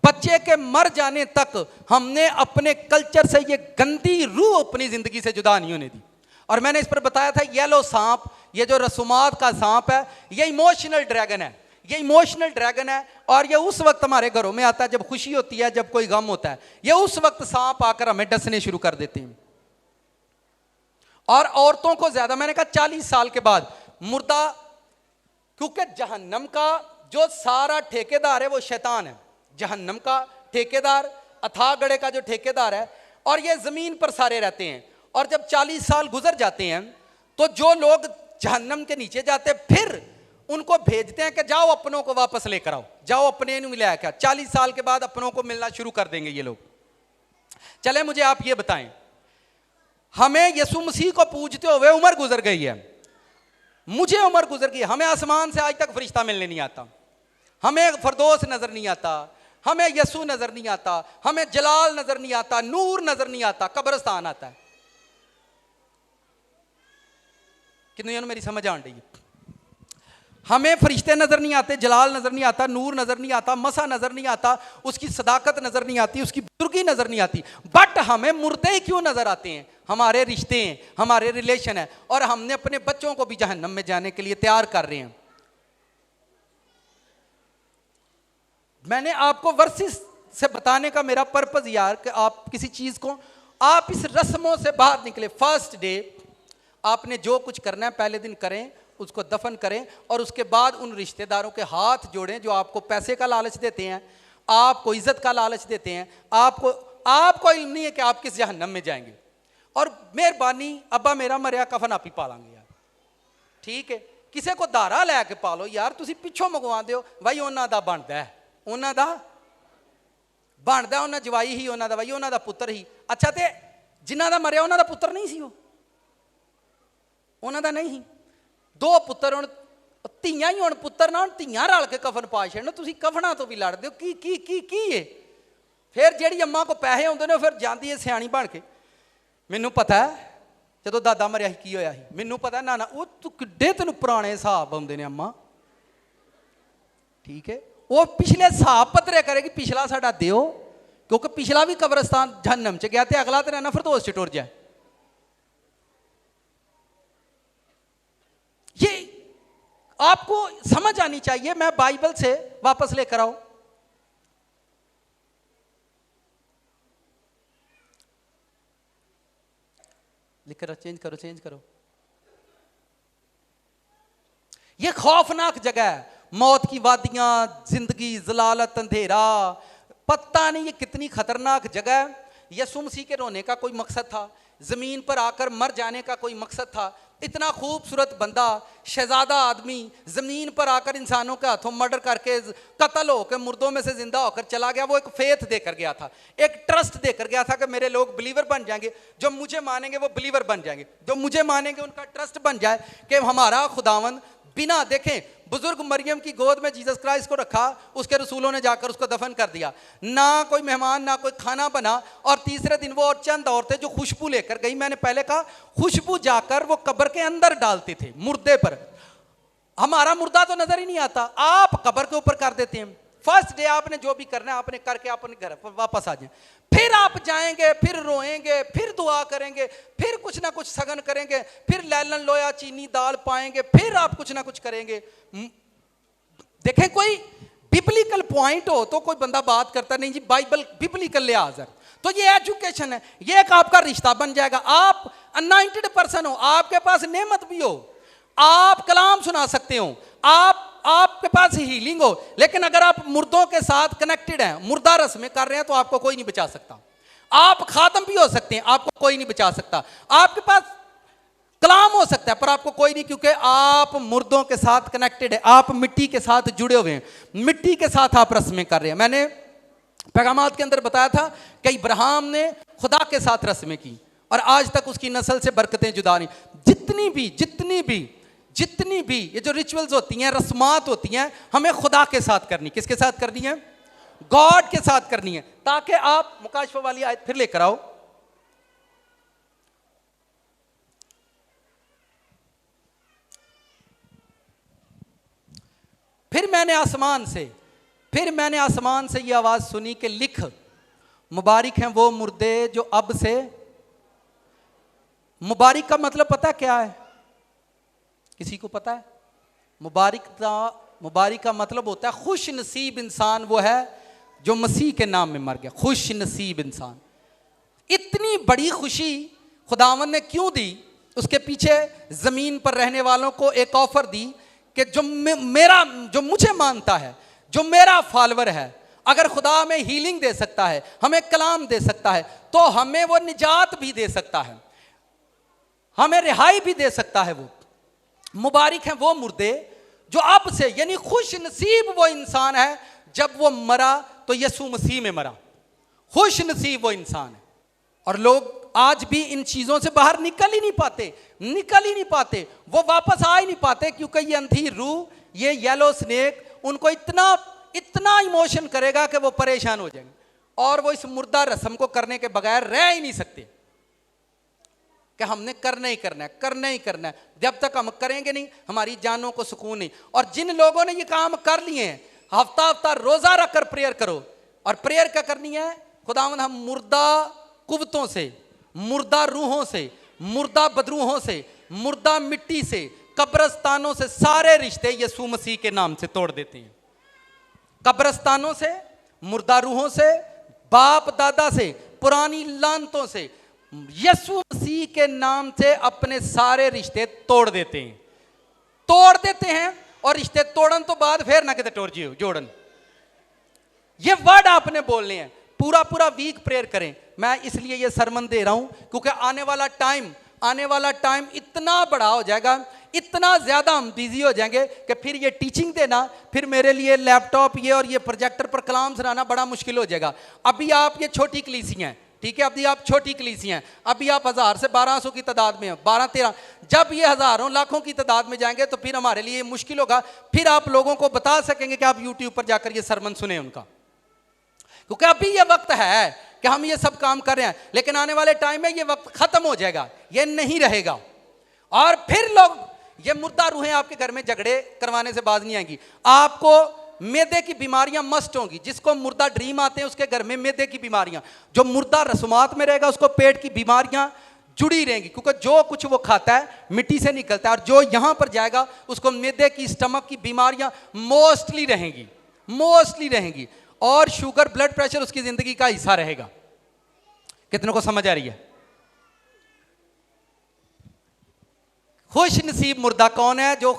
बच्चे के मर जाने तक हमने अपने कल्चर से ये गंदी रूह अपनी जिंदगी से जुदा नहीं होने दी। और मैंने इस पर बताया था, येलो सांप, ये जो रसूमात का सांप है, ये इमोशनल ड्रैगन है। ये इमोशनल ड्रैगन है और ये उस वक्त हमारे घरों में आता है जब खुशी होती है, जब कोई गम होता है। ये उस वक्त सांप आकर हमें डसने शुरू कर देते हैं। और औरतों को ज्यादा, मैंने कहा 40 साल के बाद मुर्दा, क्योंकि जहन्नम का जो सारा ठेकेदार है वो शैतान है। जहन्नम का ठेकेदार, अथाह गढ़े का जो ठेकेदार है, और ये जमीन पर सारे रहते हैं। और जब 40 साल गुजर जाते हैं तो जो लोग जहन्नम के नीचे जाते हैं फिर उनको भेजते हैं कि जाओ अपनों को वापस लेकर आओ, जाओ अपने नहीं मिला क्या। 40 साल के बाद अपनों को मिलना शुरू कर देंगे ये लोग। चले मुझे आप ये बताएं, हमें यीशु मसीह को पूजते हुए उम्र गुजर गई है, मुझे उम्र गुजर गई, हमें आसमान से आज तक फरिश्ता मिलने नहीं आता, हमें फरदौस नजर नहीं आता, हमें यीशु नजर नहीं आता, हमें जलाल नजर नहीं आता, नूर नजर नहीं आता, कब्रिस्तान आता है। कितने मेरी समझ आन रही है? हमें फरिश्ते नजर नहीं आते, जलाल नजर नहीं आता, नूर नजर नहीं आता, मसा नजर नहीं आता, उसकी सदाकत नजर नहीं आती, उसकी बुजुर्गी नजर नहीं आती, बट हमें मुर्दे क्यों नजर आते हैं? हमारे रिश्ते हैं, हमारे रिलेशन है, और हमने अपने बच्चों को भी जहन्नम में जाने के लिए तैयार कर रहे हैं। मैंने आपको वर्सेस से बताने का मेरा पर्पज यार कि आप किसी चीज को, आप इस रस्मों से बाहर निकले। फर्स्ट डे आपने जो कुछ करना है पहले दिन करें, उसको दफन करें, और उसके बाद उन रिश्तेदारों के हाथ जोड़ें जो आपको पैसे का लालच देते हैं, आपको इज्जत का लालच देते हैं, आपको इल्म नहीं है कि आप किस जहन्नम में जाएंगे। और मेहरबानी, अब्बा मेरा मरिया कफन आप ही पालांगे यार, ठीक है, किसी को दारा लैके पालो यार, तुसी पिछों मंगवा दो भाई, उन्हों का बनता है, उन्हों का बनता, उन्हें जवाई ही उन्हों का, भाई उन्हों का पुत्र ही। अच्छा, तो जिन्हों का मरिया उन्हों का पुत्र नहीं सी, उन्हों का नहीं, दो पुत्र हुण धीयां ही, हुण पुत्र ना धीयां रल के कफन पा छड़न, तुसीं कफना तो भी लड़दे हो, की है? फिर जिहड़ी अम्मा को पैसे आउंदे ने फिर जांदी है सियाणी बन के। मैनू पता है जदों दादा मरिया की होया सी, मैनू पता ना वो तू किड्डे तैनूं पुराने हिसाब आउंदे ने अम्मा, ठीक है, वो पिछले हिसाब पतरे करेगी, पिछला साडा दिओ, क्योंकि पिछला भी कब्रिस्तान जहन्नम च गया, तो अगला तो ना फिरदौस च टुर जाए। ये आपको समझ आनी चाहिए। मैं बाइबल से वापस लेकर आओ, लिख चेंज करो। ये खौफनाक जगह है, मौत की वादियां, जिंदगी, जलालत, अंधेरा, पता नहीं ये कितनी खतरनाक जगह है। यीशु मसीह के रोने का कोई मकसद था, जमीन पर आकर मर जाने का कोई मकसद था? इतना खूबसूरत बंदा, शहजादा आदमी, जमीन पर आकर इंसानों के हाथों मर्डर करके, कत्ल होकर, मुर्दों में से जिंदा होकर चला गया। वो एक फेथ देकर गया था, एक ट्रस्ट देकर गया था कि मेरे लोग बिलीवर बन जाएंगे, जो मुझे मानेंगे वो बिलीवर बन जाएंगे, जो मुझे मानेंगे उनका ट्रस्ट बन जाए कि हमारा खुदावंद बिना देखें, बुजुर्ग मरियम की गोद में जीसस क्राइस्ट को रखा, उसके रसूलों ने जाकर उसको दफन कर दिया, ना कोई मेहमान ना कोई खाना बना। और तीसरे दिन वो और चंद औरतें जो खुशबू लेकर गई, मैंने पहले कहा खुशबू जाकर वो कब्र के अंदर डालते थे मुर्दे पर। हमारा मुर्दा तो नजर ही नहीं आता, आप कब्र के ऊपर कर देते हैं। फर्स्ट डे आपने जो भी करना है आपने करके अपने घर पर वापस आ जाए, फिर आप जाएंगे, फिर रोएंगे, फिर दुआ करेंगे, फिर कुछ ना कुछ सगन करेंगे, फिर लैलन लोया चीनी दाल पाएंगे, फिर आप कुछ ना कुछ करेंगे। देखें, कोई बिब्लिकल पॉइंट हो तो कोई बंदा बात करता नहीं जी बाइबल बिब्लिकल लिहाज है, तो ये एजुकेशन है, ये एक आपका रिश्ता बन जाएगा। आप अनॉइंटेड पर्सन हो, आपके पास नेमत भी हो, आप कलाम सुना सकते हो, आपके पास हीलिंग हो, लेकिन अगर आप मुर्दों के साथ कनेक्टेड हैं, मुर्दा रस्में कर रहे हैं, तो आपको कोई नहीं बचा सकता। आप खातम भी हो सकते हैं, आपको कोई नहीं बचा सकता। आपके पास कलाम हो सकता है पर आपको कोई नहीं, क्योंकि आप मुर्दों के साथ कनेक्टेड है, आप मिट्टी के साथ जुड़े हुए हैं, मिट्टी के साथ आप रस्में कर रहे हैं। मैंने पैगामात के अंदर बताया था कि इब्राहिम ने खुदा के साथ रस्में की और आज तक उसकी नस्ल से बरकतें जुदा नहीं। जितनी भी ये जो रिचुअल्स होती हैं, रस्मात होती हैं, हमें खुदा के साथ करनी। किसके साथ करनी है? गॉड के साथ करनी है। ताकि आप मुकाशफा वाली आयत फिर लेकर आओ। फिर मैंने आसमान से ये आवाज सुनी कि लिख, मुबारक हैं वो मुर्दे जो अब से। मुबारक का मतलब पता क्या है? किसी को पता है? मुबारक का मतलब होता है खुश नसीब इंसान वो है जो मसीह के नाम में मर गया। खुश नसीब इंसान। इतनी बड़ी खुशी खुदावन ने क्यों दी? उसके पीछे जमीन पर रहने वालों को एक ऑफर दी कि जो मुझे मानता है, जो मेरा फॉलोअर है, अगर खुदा हमें हीलिंग दे सकता है, हमें कलाम दे सकता है, तो हमें वो निजात भी दे सकता है, हमें रिहाई भी दे सकता है। वो मुबारक हैं वो मुर्दे जो अब से, यानी खुश नसीब वो इंसान है, जब वो मरा तो यीशु मसीह में मरा। खुश नसीब वो इंसान है। और लोग आज भी इन चीजों से बाहर निकल ही नहीं पाते, वो वापस आ ही नहीं पाते, क्योंकि ये अंधी रूह, ये येलो स्नेक उनको इतना इमोशन करेगा कि वो परेशान हो जाएंगे और वो इस मुर्दा रस्म को करने के बगैर रह ही नहीं सकते कि हमने करना ही करना है। जब तक हम करेंगे नहीं, हमारी जानों को सुकून नहीं। और जिन लोगों ने ये काम कर लिए हैं, हफ्ता रोजा रखकर प्रेयर करो। और प्रेयर क्या करनी है? खुदावंद हम मुर्दा कुव्वतों से, मुर्दा रूहों से, मुर्दा बदरूहों से, मुर्दा मिट्टी से, कब्रस्तानों से सारे रिश्ते यीशु मसीह के नाम से तोड़ देते हैं। कब्रस्तानों से, मुर्दा रूहों से, बाप दादा से, पुरानी लानतों से, यीशु मसीह के नाम से अपने सारे रिश्ते तोड़ देते हैं। और रिश्ते तोड़न तो बाद फिर ना किते जोड़न। ये वर्ड आपने बोलने हैं। पूरा वीक प्रेयर करें। मैं इसलिए ये सरमन दे रहा हूं क्योंकि आने वाला टाइम इतना बड़ा हो जाएगा, इतना ज्यादा हम बिजी हो जाएंगे कि फिर ये टीचिंग देना, फिर मेरे लिए लैपटॉप ये और ये प्रोजेक्टर पर कलाम सुनाना बड़ा मुश्किल हो जाएगा। अभी आप ये छोटी कलीसियां हैं, ठीक है, अभी आप छोटी कलीसियां हैं, अभी आप 1000 से 1200 की तादाद में हैं, 12-13। जब ये हजारों लाखों की तादाद में जाएंगे तो फिर हमारे लिए मुश्किल होगा। फिर आप लोगों को बता सकेंगे कि आप यूट्यूब पर जाकर ये सरमन सुने उनका, क्योंकि अभी ये वक्त है कि हम ये सब काम कर रहे हैं, लेकिन आने वाले टाइम में ये वक्त खत्म हो जाएगा, ये नहीं रहेगा। और फिर लोग, ये मुर्दा रूहें आपके घर में झगड़े करवाने से बाज नहीं आएंगी। आपको मैदे की बीमारियां मस्ट होंगी। जिसको मुर्दा ड्रीम आते हैं उसके घर में मैदे की बीमारियां, जो मुर्दा रस्मात में रहेगा उसको पेट की बीमारियां जुड़ी रहेंगी, क्योंकि जो कुछ वो खाता है मिट्टी से निकलता है, और जो यहां पर जाएगा उसको मैदे की, स्टमक की बीमारियां मोस्टली रहेंगी। और शुगर, ब्लड प्रेशर उसकी जिंदगी का हिस्सा रहेगा। कितनों को समझ आ रही है? खुश नसीब मुर्दा कौन है? जो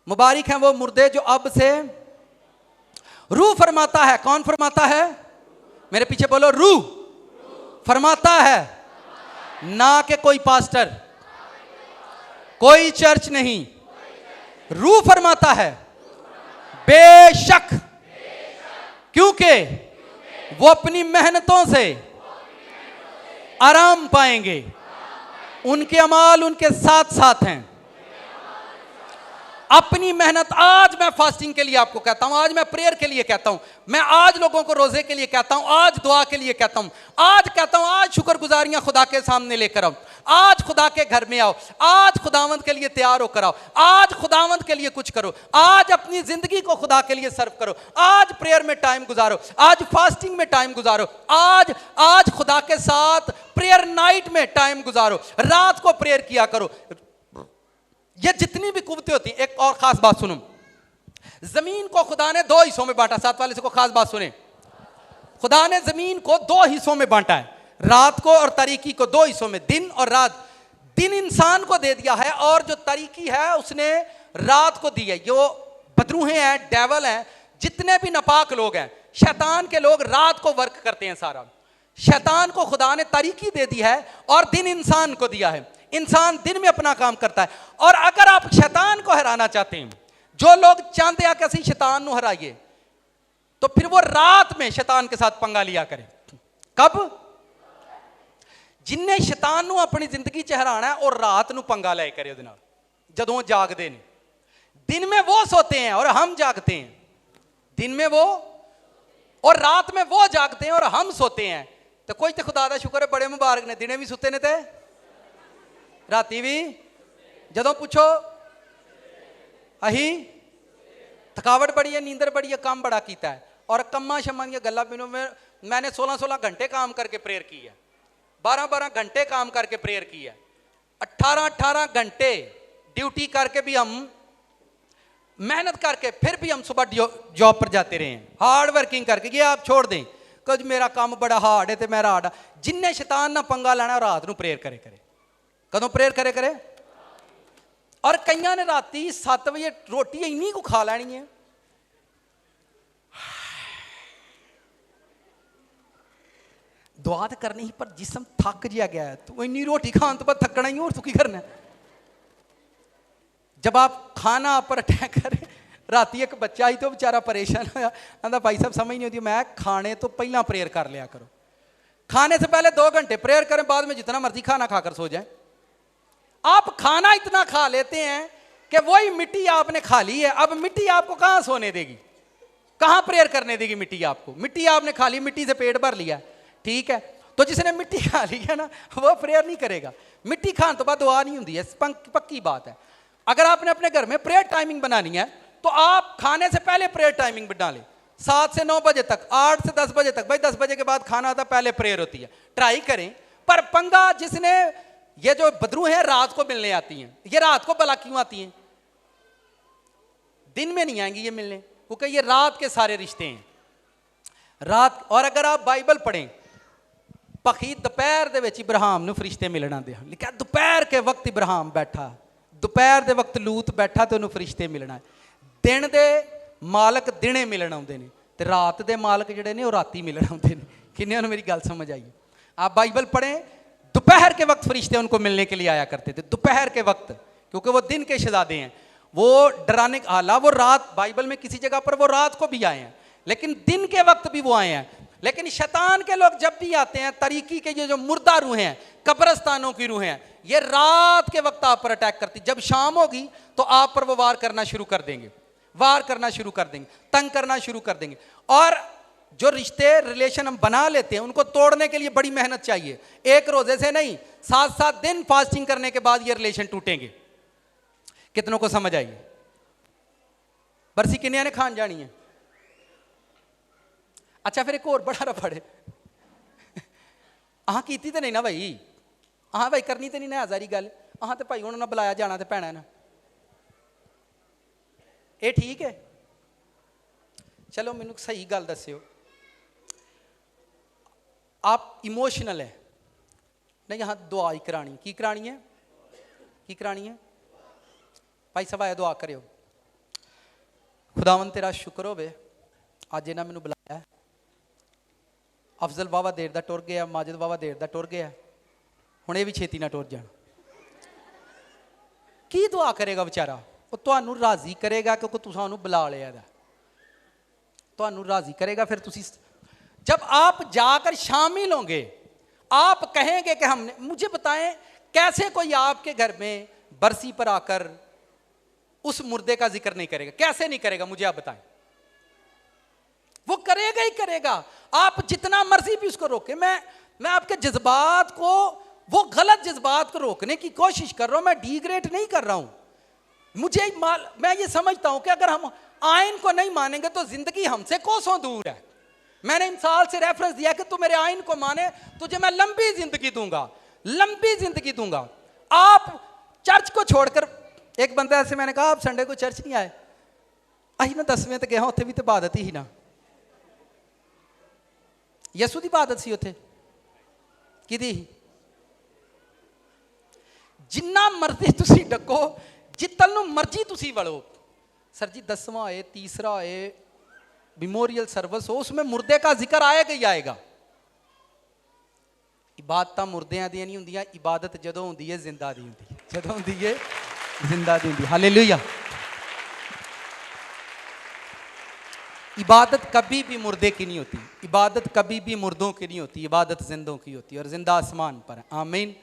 मुबारक हैं वो मुर्दे जो अब से रूह फरमाता है। कौन फरमाता है? मेरे पीछे बोलो, रूह फरमाता है, ना कि कोई पास्टर, कोई चर्च नहीं, रूह फरमाता है। बेशक, क्योंकि वो अपनी मेहनतों से आराम पाएंगे, उनके अमाल उनके साथ साथ हैं। अपनी मेहनत, आज मैं फास्टिंग के लिए आपको कहता हूं, आज मैं प्रेयर के लिए कहता हूं, मैं आज लोगों को रोजे के लिए कहता हूं, आज दुआ के लिए कहता हूं, आज कहता हूं आज शुक्रगुजारियां खुदा के सामने लेकर आओ, आज खुदा के घर में आओ, आज खुदावंद के लिए तैयार होकर आओ, आज खुदावंद के लिए कुछ करो, आज अपनी जिंदगी को खुदा के लिए सर्व करो, आज प्रेयर में टाइम गुजारो, आज फास्टिंग में टाइम गुजारो, आज खुदा के साथ प्रेयर नाइट में टाइम गुजारो, रात को प्रेयर किया करो। ये जितनी भी कुव्वतें होती हैं, एक और खास बात सुनो, जमीन को खुदा ने 2 हिस्सों में बांटा। साथ वाले से को खास बात सुने, खुदा ने जमीन को 2 हिस्सों में बांटा है, रात को और तारीकी को 2 हिस्सों में, दिन और रात। दिन इंसान को दे दिया है और जो तारीकी है उसने रात को दी है। जो बदरूहें हैं, डेवल हैं, जितने भी नापाक लोग हैं, शैतान के लोग रात को वर्क करते हैं सारा। शैतान को खुदा ने तारीकी दे दी है और दिन इंसान को दिया है। इंसान दिन में अपना काम करता है। और अगर आप शैतान को हराना चाहते हैं, जो लोग चाहते हैं कि असं शैतान को हराइए, तो फिर वो रात में शैतान के साथ पंगा लिया करें। कब? जिन्हें शैतान को अपनी जिंदगी च हराना है और रात को पंगा ले करे उहदे नाल, जदों जागते हैं। दिन में वो सोते हैं और हम जागते हैं, दिन में वो और रात में वो जागते हैं और हम सोते हैं। तो कोई तो खुदा दा शुक्र है, बड़े मुबारक ने, दिने भी सुते ने ते राती भी। जदों पूछो अही थकावट बड़ी है, नींदर बड़ी है, काम बड़ा किया है और कम्मा शम्मा दी गल्लां मैंने 16-16 घंटे काम करके प्रेयर की है, 12-12 घंटे काम करके प्रेयर की है, 18-18 घंटे ड्यूटी करके भी हम मेहनत करके फिर भी हम सुबह जॉब पर जाते रहे हैं, हार्ड वर्किंग करके। ये आप छोड़ दें कुछ मेरा काम बड़ा हार्ड है तो मेरा हार्ड है। जिन्हें शैतान ना पंगा लेना रात को प्रेयर करे करे। कदों प्रेयर करे करे? और कईयां ने राती 7 बजे रोटी इन्नी को खा लैनी है। दुआ तो करनी ही पर जिसम थक जिया गया है, तो इन्नी रोटी खाने तो बाद थकना ही और तू की करना है। जब आप खाना पर अटैक करें, राती एक बच्चा ही तो बेचारा परेशान होया, कहता भाई साहब समझ नहीं होती, मैं खाने तो पहला प्रेयर कर लिया करो। खाने से पहले 2 घंटे प्रेयर करें, बाद में जितना मर्जी खाना खाकर सो जाए। आप खाना इतना खा लेते हैं कि वही मिट्टी आपने खा ली है। अब मिट्टी आपको कहाँ सोने देगी, कहाँ प्रेयर करने देगी मिट्टी आपको? मिट्टी आपने खा ली, मिट्टी से पेट भर लिया, ठीक है। तो जिसने मिट्टी खा ली है ना, वो प्रेयर नहीं करेगा। मिट्टी खाने तो बाद दुआ नहीं होती है, पक्की बात है। अगर आपने अपने घर में प्रेयर टाइमिंग बनानी है तो आप खाने से पहले प्रेयर टाइमिंग बना लें, 7 से 9 बजे तक, 8 से 10 बजे तक। भाई 10 बजे के बाद खाना आता, पहले प्रेयर होती है, ट्राई करें। पर पंगा जिसने, ये जो बदरू हैं रात को मिलने आती हैं, ये रात को भला क्यों आती हैं? दिन में नहीं आएंगी ये मिलने, क्योंकि ये रात के सारे रिश्ते हैं, रात। और अगर आप बाइबल पढ़ें, पखी दोपहर दे विच इब्राहिम नूं फरिश्ते मिलण आंदे हन। लिखा दोपहर के वक्त इब्राहिम बैठा, दोपहर के वक्त लूत बैठा तो उन्होंने फरिश्ते मिलना है। दिन के मालक दिने मिलन आते हैं, तो रात के मालक जोड़े ने राती मिलन आते हैं। किन्ने मेरी गल समझ आई? आप बाइबल पढ़ें, दोपहर के वक्त फरिश्ते उनको मिलने के लिए आया करते थे, दोपहर के वक्त, क्योंकि वो दिन के शहजादे हैं। वो डराने आला, वो रात, बाइबल में किसी जगह पर वो रात को भी आए हैं, लेकिन दिन के वक्त भी वो आए हैं। लेकिन शैतान के लोग जब भी आते हैं, तरीकी के ये जो मुर्दा रूहें हैं, कब्रस्तानों की रूहें हैं, ये रात के वक्त आप पर अटैक करती। जब शाम होगी तो आप पर वो वार करना शुरू कर देंगे, वार करना शुरू कर देंगे, तंग करना शुरू कर देंगे। और जो रिश्ते रिलेशन हम बना लेते हैं, उनको तोड़ने के लिए बड़ी मेहनत चाहिए। एक रोजे से नहीं, 7-7 दिन फास्टिंग करने के बाद ये रिलेशन टूटेंगे। कितनों को समझ आई? बरसी किन्ने ने खान जानी है? अच्छा फिर एक और बड़ा रफड़ है। अहां कीती तो नहीं ना भाई, अहां भाई करनी तो नहीं ना हजारी गल, अहां तो भाई उन्होंने बुलाया जाना तो भैना ना, ये ठीक है? चलो मैनू सही गल दस्यो, आप इमोशनल है नहीं? यहाँ दुआ ही करानी, की करानी है? की करानी है? भाई सब आया दुआ करियो। खुदावन तेरा शुक्र होवे, अज इन्हें मैनू बुलाया। अफजल वावा देर दा टुर गया, माजिद वावा देर दा टुर गया, हुण ये भी छेती ना टुर जाण। की दुआ करेगा बेचारा? वो तुहानू राजी करेगा क्योंकि तुसां उहनूं बुला लिया दा, तुहानू राजी करेगा। फिर तुसी जब आप जाकर शामिल होंगे, आप कहेंगे कि हमने, मुझे बताएं कैसे कोई आपके घर में बरसी पर आकर उस मुर्दे का जिक्र नहीं करेगा? कैसे नहीं करेगा? मुझे आप बताएं। वो करेगा ही करेगा, आप जितना मर्जी भी उसको रोके। मैं आपके जज्बात को, वो गलत जज्बात को रोकने की कोशिश कर रहा हूं, मैं डिग्रेड नहीं कर रहा हूं। मैं ये समझता हूं कि अगर हम आइन को नहीं मानेंगे तो जिंदगी हमसे कोसों दूर है। मैंने मिसाल से रेफरेंस दिया कि तू मेरे आइन को माने, तुझे मैं लंबी जिंदगी दूंगा, लंबी जिंदगी दूंगा। आप चर्च को छोड़कर, एक बंदा ऐसे मैंने कहा आप संडे को चर्च नहीं आए, ਅਸੀਂ ਨਾ 10ਵੇਂ ਤੇ ਗਏ ਹਾਂ, ਉੱਥੇ ਵੀ ਤੇ ਇਬਾਦਤ ਹੀ ਨਾ। ਯਸੂ ਦੀ ਇਬਾਦਤ ਸੀ ਉੱਥੇ, ਕਿਹਦੀ? ਜਿੰਨਾ ਮਰਜ਼ੀ ਤੁਸੀਂ ਡੱਕੋ, ਜਿੱਤਨ ਨੂੰ ਮਰਜ਼ੀ ਤੁਸੀਂ ਵੜੋ। सर जी 10वां है, तीसरा है, मेमोरियल सर्विस हो, उसमें मुर्दे का जिक्र आएगा ही आएगा। इबादत मुर्दियां दी नहीं होंदियां, इबादत जदों होंदी है जिंदा दी होंदी है, जदों होंदी है जिंदा दी होंदी है। हालेलुया। इबादत कभी भी मुर्दे की नहीं होती, इबादत कभी भी मुर्दों की नहीं होती, इबादत जिंदों की होती है, और जिंदा आसमान पर है। आमीन।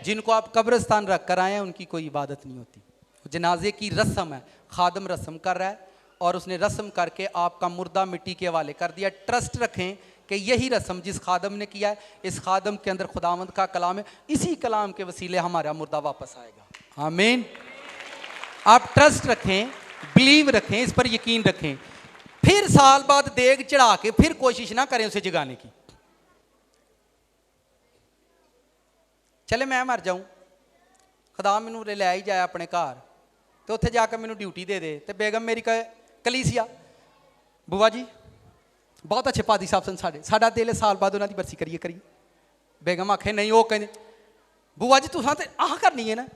जिनको आप कब्रिस्तान रख कर आए हैं उनकी कोई इबादत नहीं होती। जनाजे की रस्म है, खादम रस्म कर रहा है और उसने रस्म करके आपका मुर्दा मिट्टी के हवाले कर दिया। ट्रस्ट रखें कि यही रस्म जिस खादम ने किया है, इस खादम के अंदर खुदावंद का कलाम है, इसी कलाम के वसीले हमारा मुर्दा वापस आएगा। आमीन। आप ट्रस्ट रखें, बिलीव रखें, इस पर यकीन रखें। फिर साल बाद देग चढ़ा के फिर कोशिश ना करें उसे जगाने की। चले मैं मर जाऊं, खुदा मैनू ले ही जाए अपने घर, तो उत्थे जाकर मैनू ड्यूटी दे दे, तो बेगम मेरी कलीसिया बुआ जी बहुत अच्छे पादी साहब सन साढ़े, साढ़ा दिल साल बाद उन्होंने बरसी करिए करिए। बेगम आखे नहीं, वो कहते बुआ जी तुसां ते आह करनी है ना,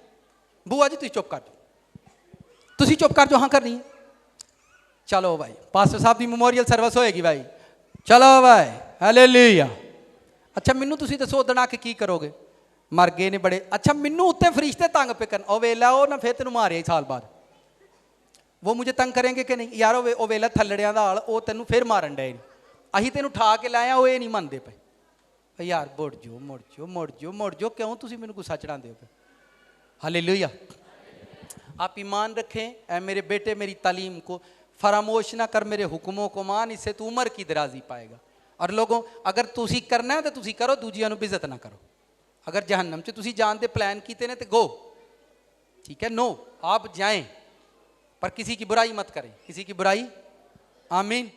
बुआ जी तुम चुप कर दो, तुसी चुप कर जो हाँ करनी है। चलो भाई पास्टर साहब की मेमोरियल सर्विस होएगी भाई, चलो भाई हालेलुया। अच्छा मैनू तुसी दसो उदण आके की करोगे? मर गए ने बड़े। अच्छा मैनू उत्ते फरिश्ते तंग पे करन, ओ वेला ओ ना फिर तेन मारे साल बाद, वो मुझे तंग करेंगे कि नहीं? यार ओ वेला थल्लड़ियां दा हाल, ओ तेनू फिर मारन डे, अहीं तेनू ठा के लाया, वो ये नहीं मनते पे। यार मुड़ जो मुड़ जो मुड़ जो मुड़ जो, क्यों तुसी मैनू गुस्सा चढ़ाते हो पे? हालेलुया। आप ईमान रखें, ऐ मेरे बेटे मेरी तालीम को फरामोश ना कर, मेरे हुक्मों को मान, इससे तू उम्र की दराजी पाएगा। और लोगों अगर तुसी करना है तो तुसी करो, दूजियां नू बेइज्जत ना करो। अगर जहन्नम च तुसी जान दे प्लान कीते ने तो गो, ठीक है, नो आप जाएं, पर किसी की बुराई मत करें, किसी की बुराई। आमीन।